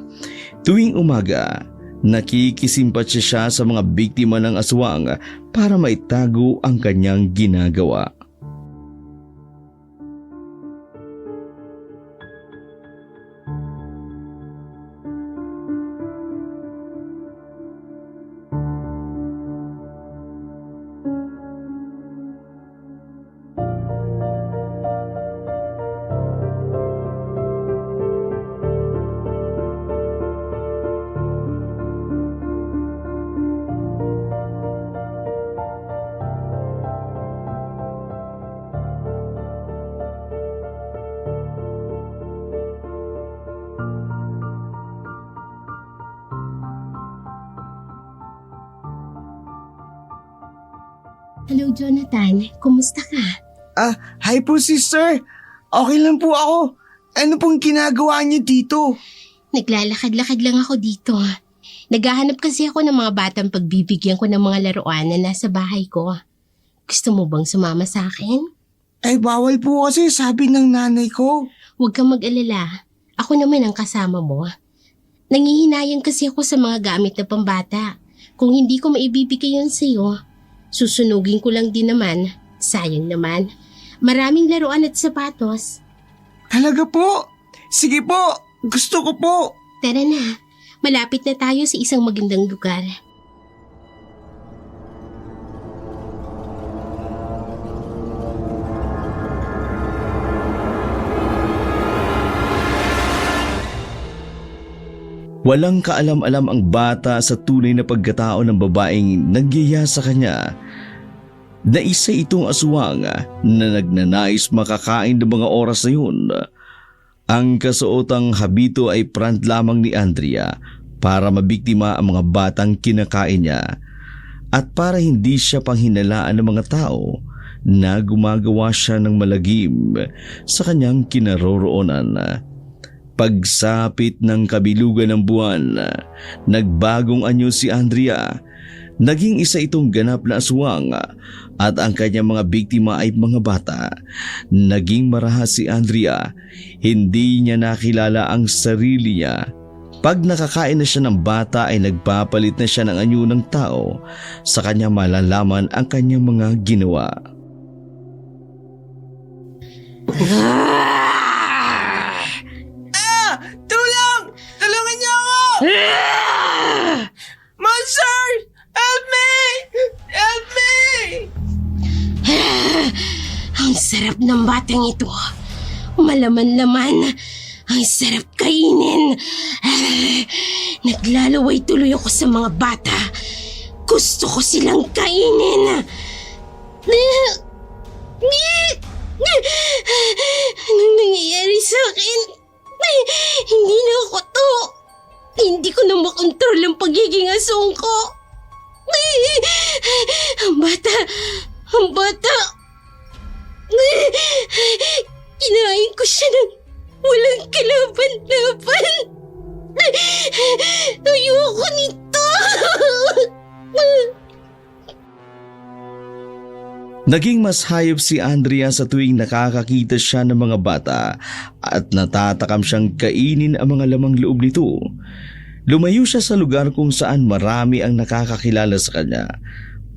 Tuwing umaga, nakikisimpatya siya sa mga biktima ng aswang para maitago ang kanyang ginagawa. Hello Jonathan, kumusta ka? Hi po sister. Okay lang po ako. Ano pong ginagawa niyo dito? Naglalakad-lakad lang ako dito. Naghahanap kasi ako ng mga batang pagbibigyan ko ng mga laruan na nasa bahay ko. Gusto mo bang sumama sa akin? Ay bawal po kasi sabi ng nanay ko. Huwag kang mag-alala. Ako naman ang kasama mo. Nangihinayang kasi ako sa mga gamit na pambata. Kung hindi ko maibibigay yun sa'yo, susunugin ko lang din naman. Sayang naman. Maraming laruan at sapatos. Talaga po? Sige po, gusto ko po. Tara na, malapit na tayo sa isang magandang lugar. Walang kaalam-alam ang bata sa tunay na pagkatao ng babaeng nagyaya sa kanya. Na isa itong aswang na nagnanais makakain ng mga oras na yun. Ang kasuotang habito ay prank lamang ni Andrea para mabiktima ang mga batang kinakain niya at para hindi siya panghinalaan ng mga tao na gumagawa siya ng malagim sa kanyang kinaroroonan. Pagsapit ng kabilugan ng buwan, nagbagong anyo si Andrea. Naging isa itong ganap na aswang at ang kanyang mga biktima ay mga bata. Naging marahas si Andrea, hindi niya nakilala ang sarili niya. Pag nakakain na siya ng bata ay nagpapalit na siya ng anyo ng tao. Sa kanya malalaman ang kanyang mga ginawa. Tulong! Tulungan niyo ako! Monster! Help me! Help me! Ang sarap ng batang ito. Malaman-laman. Ang sarap kainin. Naglalaway tuloy ako sa mga bata. Gusto ko silang kainin. Anong nangyayari sa akin? Hindi na ako to. Hindi ko na makontrol ang pagiging asong ko. Ang bata. Ang bata. Kinain ko siya ng walang kalaban-laban. Ayoko nito. Naging mas hayop si Andrea sa tuwing nakakakita siya ng mga bata at natatakam siyang kainin ang mga lamang loob nito. Lumayo siya sa lugar kung saan marami ang nakakakilala sa kanya.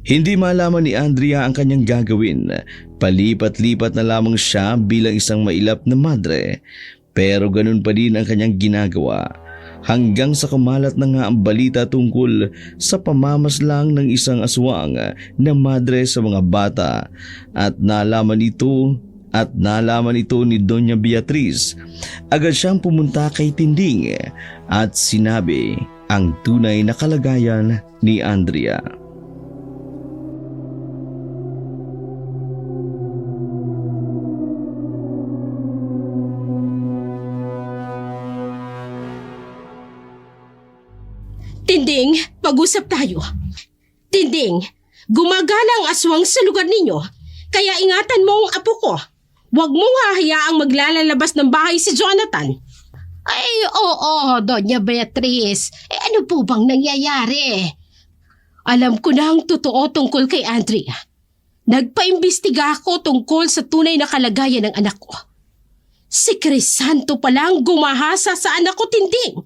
Hindi malaman ni Andrea ang kanyang gagawin. Palipat-lipat na lamang siya bilang isang mailap na madre. Pero ganun pa din ang kanyang ginagawa. Hanggang sa kumalat na nga ang balita tungkol sa pamamaslang ng isang aswang na madre sa mga bata at nalaman ito ni Doña Beatriz. Agad siyang pumunta kay Tinding at sinabi ang tunay na kalagayan ni Andrea. Pag-usap tayo. Tinding, gumagala ang aswang sa lugar ninyo. Kaya ingatan mo ang apo ko. Huwag mong hahayaang maglalalabas ng bahay si Jonathan. Ay, oo, Doña Beatriz. Ano po bang nangyayari? Alam ko na ang totoo tungkol kay Andrea. Nagpaimbestiga ako tungkol sa tunay na kalagayan ng anak ko. Si Crisanto palang gumahasa sa anak ko, Tinding.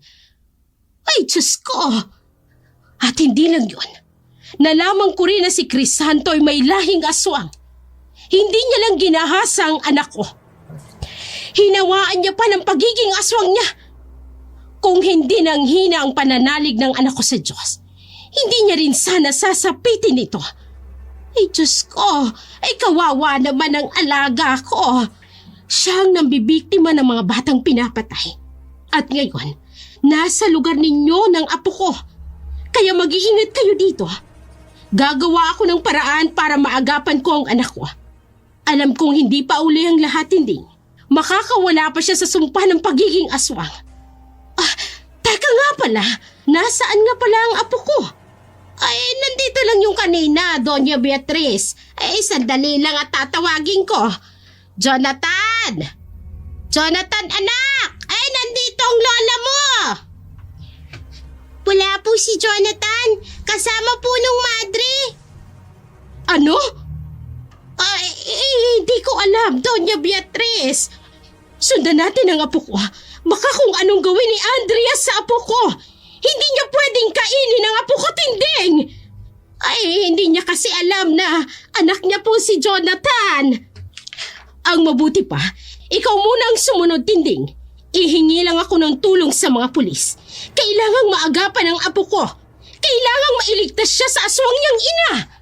Ay, Diyos ko. At hindi lang yun. Nalaman ko rin na si Crisanto ay may lahing aswang. Hindi niya lang ginahasa ang anak ko. Hinawaan niya pa ng pagiging aswang niya. Kung hindi nang hina ang pananalig ng anak ko sa Diyos, hindi niya rin sana sasapitin ito. Ay, Diyos ko, ay kawawa naman ang alaga ko. Siya ang nambibiktima ng mga batang pinapatay. At ngayon, nasa lugar ninyo ng apo ko. Kaya mag-iingat kayo dito. Gagawa ako ng paraan para maagapan ko ang anak ko. Alam kong hindi pa uli ang lahat, Tinding. Makakawala pa siya sa sumpa ng pagiging aswang. Teka nga pala, nasaan nga pala ang apo ko? Ay, nandito lang yung kanina, Doña Beatriz. Ay, sandali lang at tatawagin ko. Jonathan! Jonathan, anak! Ay, nandito ang lola mo! Wala po si Jonathan. Kasama po nung madre. Ano? Ay, hindi ko alam, Doña Beatriz. Sundan natin ang apo ko. Baka kung anong gawin ni Andrea sa apo ko. Hindi niya pwedeng kainin ang apo ko, Tinding. Ay, hindi niya kasi alam na anak niya po si Jonathan. Ang mabuti pa, ikaw muna ang sumunod, Tinding. Ihingi lang ako ng tulong sa mga pulis. Kailangang maagapan ang apo ko. Kailangang mailigtas siya sa aswang niyang ina.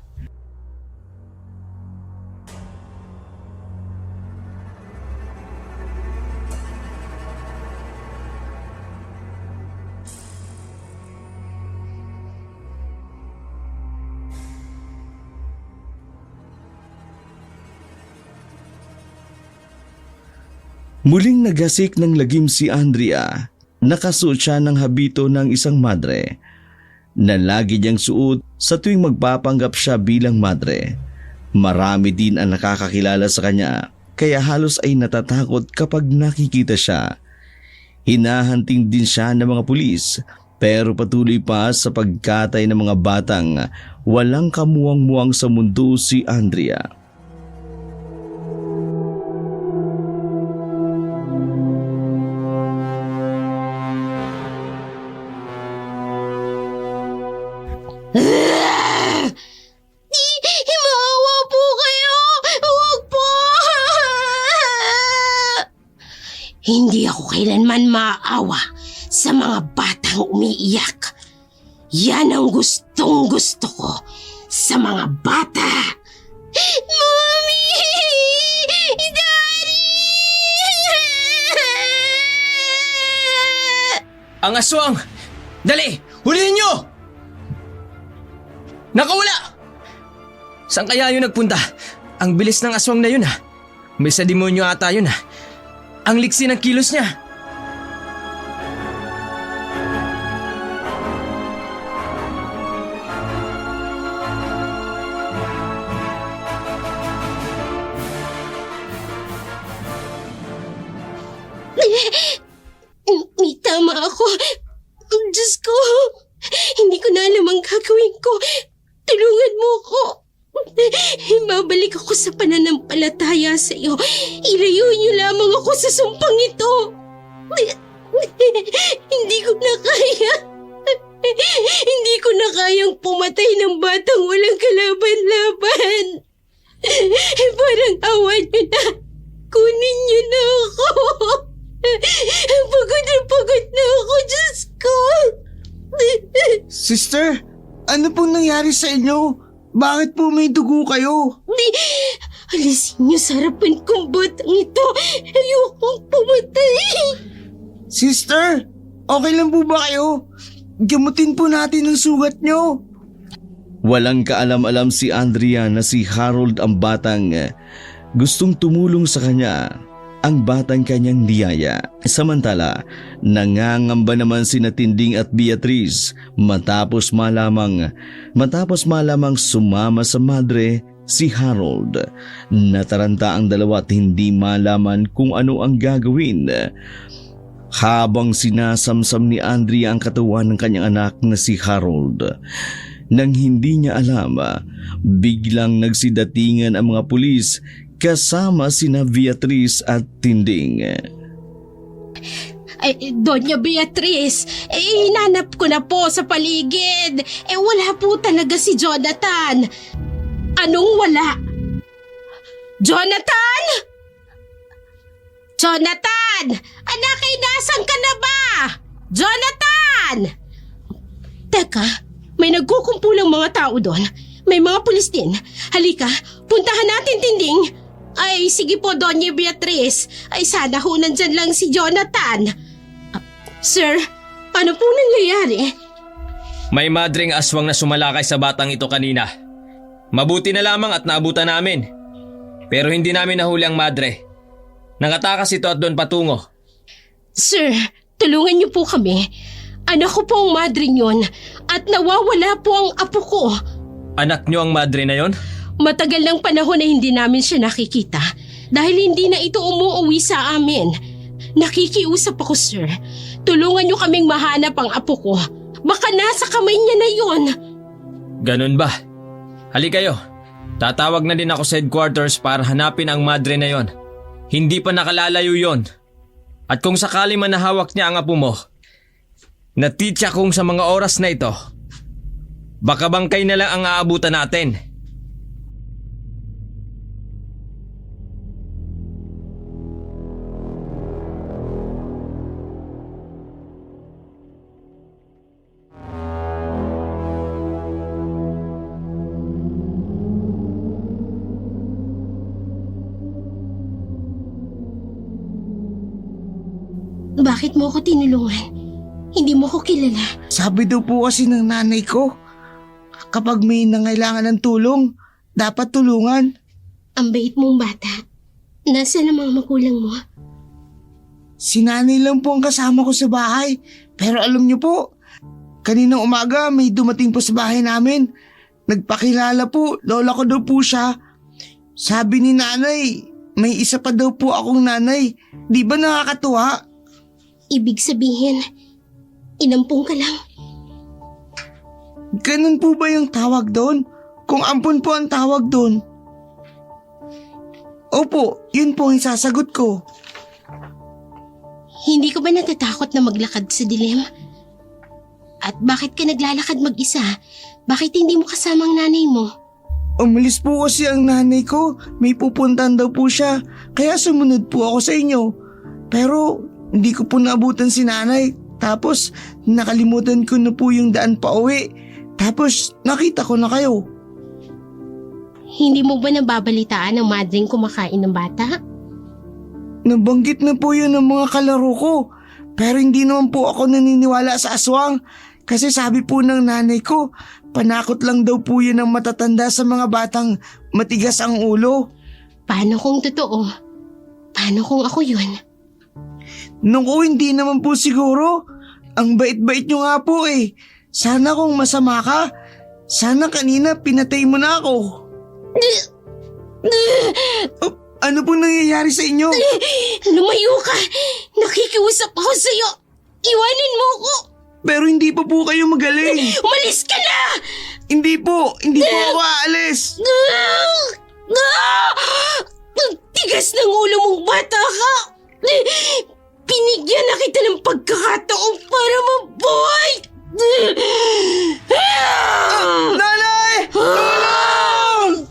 Muling nagasik ng lagim si Andrea. Nakasuot siya ng habito ng isang madre na lagi niyang suot sa tuwing magpapanggap siya bilang madre. Marami din ang nakakakilala sa kanya kaya halos ay natatakot kapag nakikita siya. Hinahanting din siya ng mga pulis pero patuloy pa sa pagkatay ng mga batang walang kamuwang-muwang sa mundo si Andrea. Maawa po kayo! Huwag po! Hindi ako kailanman maawa sa mga batang umiiyak. Yan ang gustong gusto ko sa mga bata. Mommy! Daddy! Ang aswang! Dali! Hulihin nyo! Nakawala! Saan kaya yun nagpunta? Ang bilis ng aswang na yun May sa demonyo ata yun Ang liksi ng kilos niya. May tama ako. Diyos ko, hindi ko na alam ang gagawin ko. Tulungan mo ako. Mabalik ako sa pananampalataya sa iyo. Ilayo niyo lamang ako sa sumpang ito. Hindi ko na kaya. Hindi ko na kayang pumatay ng batang walang kalaban-laban. Parang awan niyo na. Kunin niyo na ako. Pagod na ako, Diyos ko. Sister, ano pong nangyari sa inyo? Bakit po may dugo kayo? Alisin niyo sa harapan kong batang ito. Ayokong pumatay. Sister, okay lang po ba kayo? Gamutin po natin ang sugat nyo. Walang kaalam-alam si Andrea na si Harold ang batang gustong tumulong sa kanya ang batang kanyang niyaya. Samantala, nangangamba naman sina Tinding at Beatrice matapos malamang sumama sa madre si Harold. Nataranta ang dalawa at hindi malaman kung ano ang gagawin. Habang sinasamsam ni Andrea ang katawan ng kanyang anak na si Harold, nang hindi niya alam, biglang nagsidatingan ang mga pulis kasama sina Beatrice at Tinding. Doña Beatrice, hinanap ko na po sa paligid. Wala po talaga si Jonathan. Anong wala? Jonathan! Jonathan! Anak, nasan ka na ba? Jonathan! Teka, may nagkukumpulang mga tao doon. May mga pulis din. Halika, puntahan natin, Tinding. Ay, sige po, Doña Beatrice. Ay, sana ho nandyan lang si Jonathan. Sir, paano po nangyayari? May madring aswang na sumalakay sa batang ito kanina. Mabuti na lamang at naabutan namin. Pero hindi namin nahuli ang madre. Nangatakas ito at doon patungo. Sir, tulungan niyo po kami. Anak ko po ang madre niyon at nawawala po ang apo ko. Anak niyo ang madre na yon? Matagal ng panahon na hindi namin siya nakikita dahil hindi na ito umuwi sa amin. Nakikiusap ako, sir. Tulungan niyo kaming mahanap ang apo ko. Baka nasa kamay niya na yon. Ganun ba? Halika kayo. Tatawag na din ako sa headquarters para hanapin ang madre na yon. Hindi pa nakalalayo yon. At kung sakali man nahawak niya ang apo mo, natitsa kong sa mga oras na ito, baka bangkay na lang ang aabutan natin. Bakit mo ako tinulungan? Hindi mo ko kilala. Sabi daw po kasi ng nanay ko, kapag may nangailangan ng tulong, dapat tulungan. Ang bait mong bata. Nasaan ang mga magulang mo? Si nanay lang po ang kasama ko sa bahay. Pero alam niyo po, kaninang umaga may dumating po sa bahay namin. Nagpakilala po, lola ko daw po siya. Sabi ni nanay, may isa pa daw po akong nanay. Di ba nakakatuwa? Ibig sabihin, inampung ka lang. Ganun po ba yung tawag doon? Kung ampon po ang tawag doon? Opo, yun po ang sasagot ko. Hindi ka ba natatakot na maglakad sa dilim? At bakit ka naglalakad mag-isa? Bakit hindi mo kasama ang nanay mo? Umalis po kasi ang nanay ko. May pupuntan daw po siya. Kaya sumunod po ako sa inyo. Pero hindi ko po naabutan si nanay. Tapos nakalimutan ko na po yung daan pa uwi. Tapos nakita ko na kayo. Hindi mo ba nababalitaan ang madring kumakain ng bata? Nabanggit na po yun ng mga kalaro ko. Pero hindi naman po ako naniniwala sa aswang. Kasi sabi po ng nanay ko, panakot lang daw po yun ng matatanda sa mga batang matigas ang ulo. Paano kung totoo? Paano kung ako yun? Nung hindi naman po siguro. Ang bait-bait nyo nga po eh. Sana kung masama ka, sana kanina pinatay mo na ako. Ano pong nangyayari sa inyo? Lumayo ka! Nakikiusap ako sa'yo! Iwanin mo ako! Pero hindi pa po kayo magaling. Umalis ka na! Hindi po ako aalis. Ang tigas ng ulo mong bata ka! Pinigyan na kita ng pagkakataon para mabuhay! Nanay! Tulong!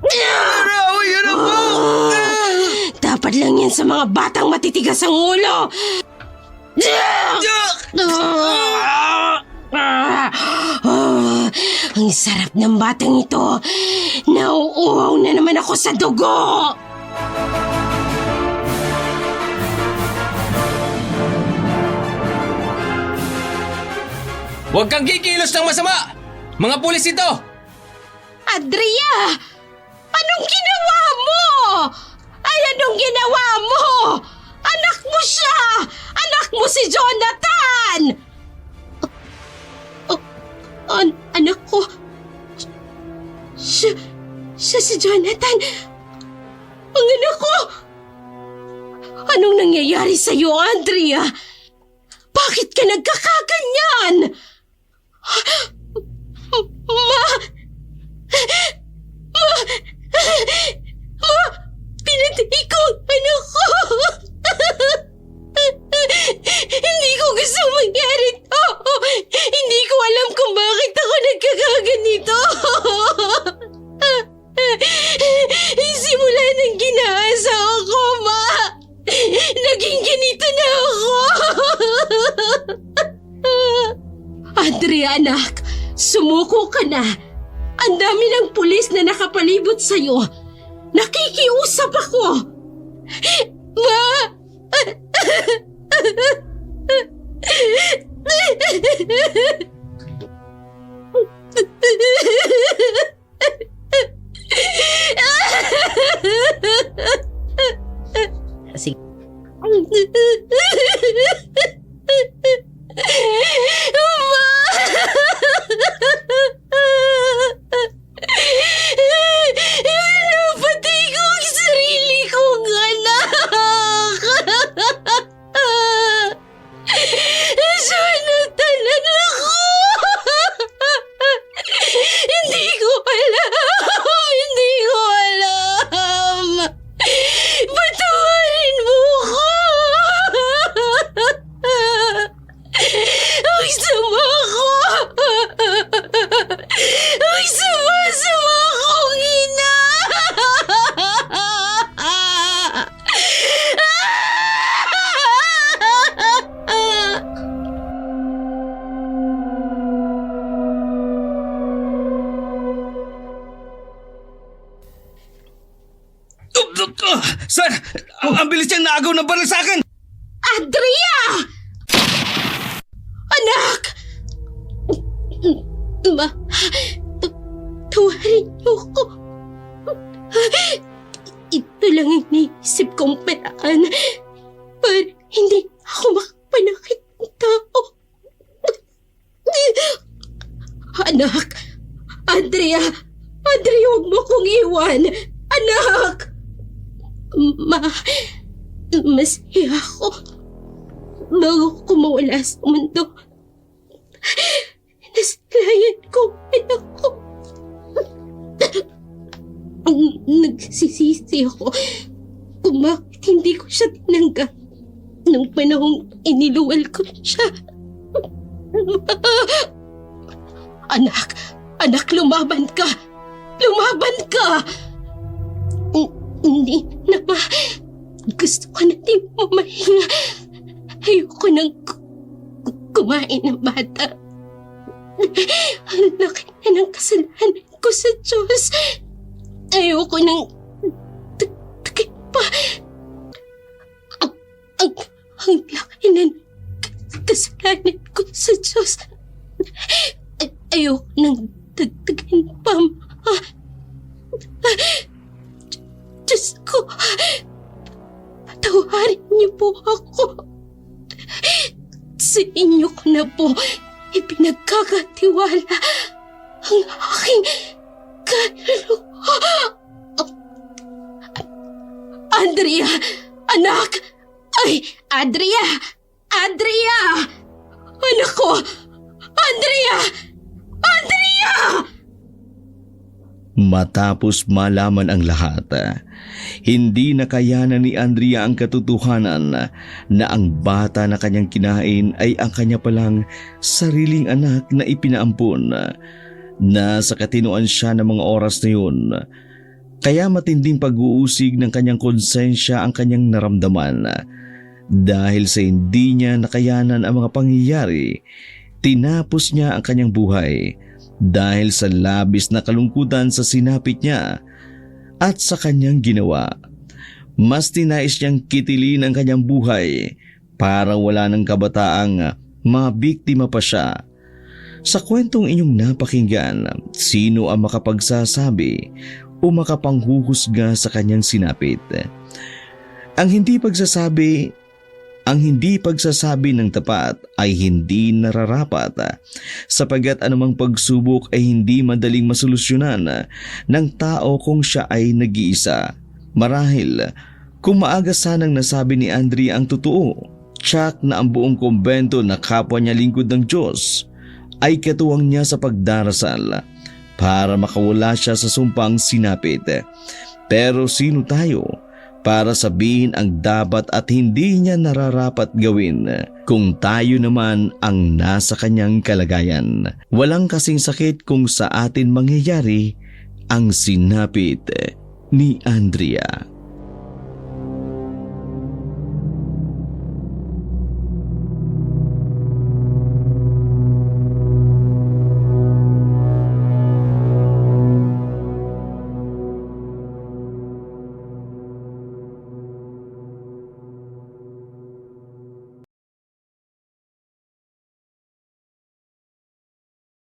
Aray, ano po? Dapat lang yan sa mga batang matitigas ang ulo! Ang sarap ng batang ito. Nauuhaw na naman ako sa dugo. Huwag kang kikilos ng masama! Mga pulis ito! Andrea! Anong ginawa mo? Ay, Anong ginawa mo? Anak mo siya! Anak mo si Jonathan! Anak ko? Siya si Jonathan. Ang anak ko! Anong nangyayari sa'yo, Andrea? Bakit ka nagkakaganyan? Pinatay ko ang anak ko! Hindi ko gusto mangyari to! Hindi ko alam kung bakit ako nagkakaganito! Simula nang ginaasa ako, Ma! Naging ganito na ako! Andrea, anak, sumuko ka na. Ang dami ng pulis na nakapalibot sa'yo. Nakikiusap ako. Ma! Sige. Pinapatay ko ang sarili kong anak! Jonathan, anak ko! Hindi ko alam! Hindi ko alam! Patawarin mo ko! Ang sama ko! Ang sama-sama kong ina! Sir! Ang bilis niyang naagaw ng baril sa akin! Andrea! Anak! Ma, tawarin mo ko. Ito lang ang naisip kong paraan para hindi ako makapanakit ng tao. Anak! Andrea! Andrea, huwag mo kong iwan! Anak! Masaya ako bago ko mawala sa mundo. Nasalayan ko anak ko. Nagsisisi ako kung bakit hindi ko siya tinanggap nung panahong iniluwal ko siya. Anak, lumaban ka! Lumaban ka! Hindi na ba? Gusto ko na di mo mahinga. Ayoko nang kumain ng bata. Ang laki na ng kasalanan ko sa Diyos. Ayoko nang takip pa. Ang laki na ng kasalanan ko sa Diyos. Ayoko nang dagdagan pa. Diyos ko, patawarin niyo po ako. Sa inyo ko na po ipinagkakatiwala ang aking kaluluwa. Andrea! Anak! Ay! Andrea! Andrea! Anak ko! Andrea! Andrea! Matapos malaman ang lahat, hindi nakayanan ni Andrea ang katotohanan na ang bata na kanyang kinain ay ang kanya palang sariling anak na ipinaampon. Nasa katinoan siya ng mga oras na yun. Kaya matinding pag-uusig ng kanyang konsensya ang kanyang naramdaman. Dahil sa hindi niya nakayanan ang mga pangyayari, tinapos niya ang kanyang buhay. Dahil sa labis na kalungkutan sa sinapit niya at sa kanyang ginawa. Mas tinais niyang kitilin ang kanyang buhay para wala ng kabataang mabiktima pa siya. Sa kwentong inyong napakinggan, sino ang makapagsasabi o makapanghuhusga sa kanyang sinapit? Ang hindi pagsasabi ng tapat ay hindi nararapat sapagat anumang pagsubok ay hindi madaling masolusyonan ng tao kung siya ay nag-iisa. Marahil, kung maaga sanang nasabi ni Andrea ang totoo, tiyak na ang buong kumbento na kapwa niya lingkod ng Diyos ay katuwang niya sa pagdarasal para makawala siya sa sumpang sinapit. Pero sino tayo para sabihin ang dapat at hindi niya nararapat gawin kung tayo naman ang nasa kanyang kalagayan? Walang kasing sakit kung sa atin mangyayari ang sinapit ni Andrea.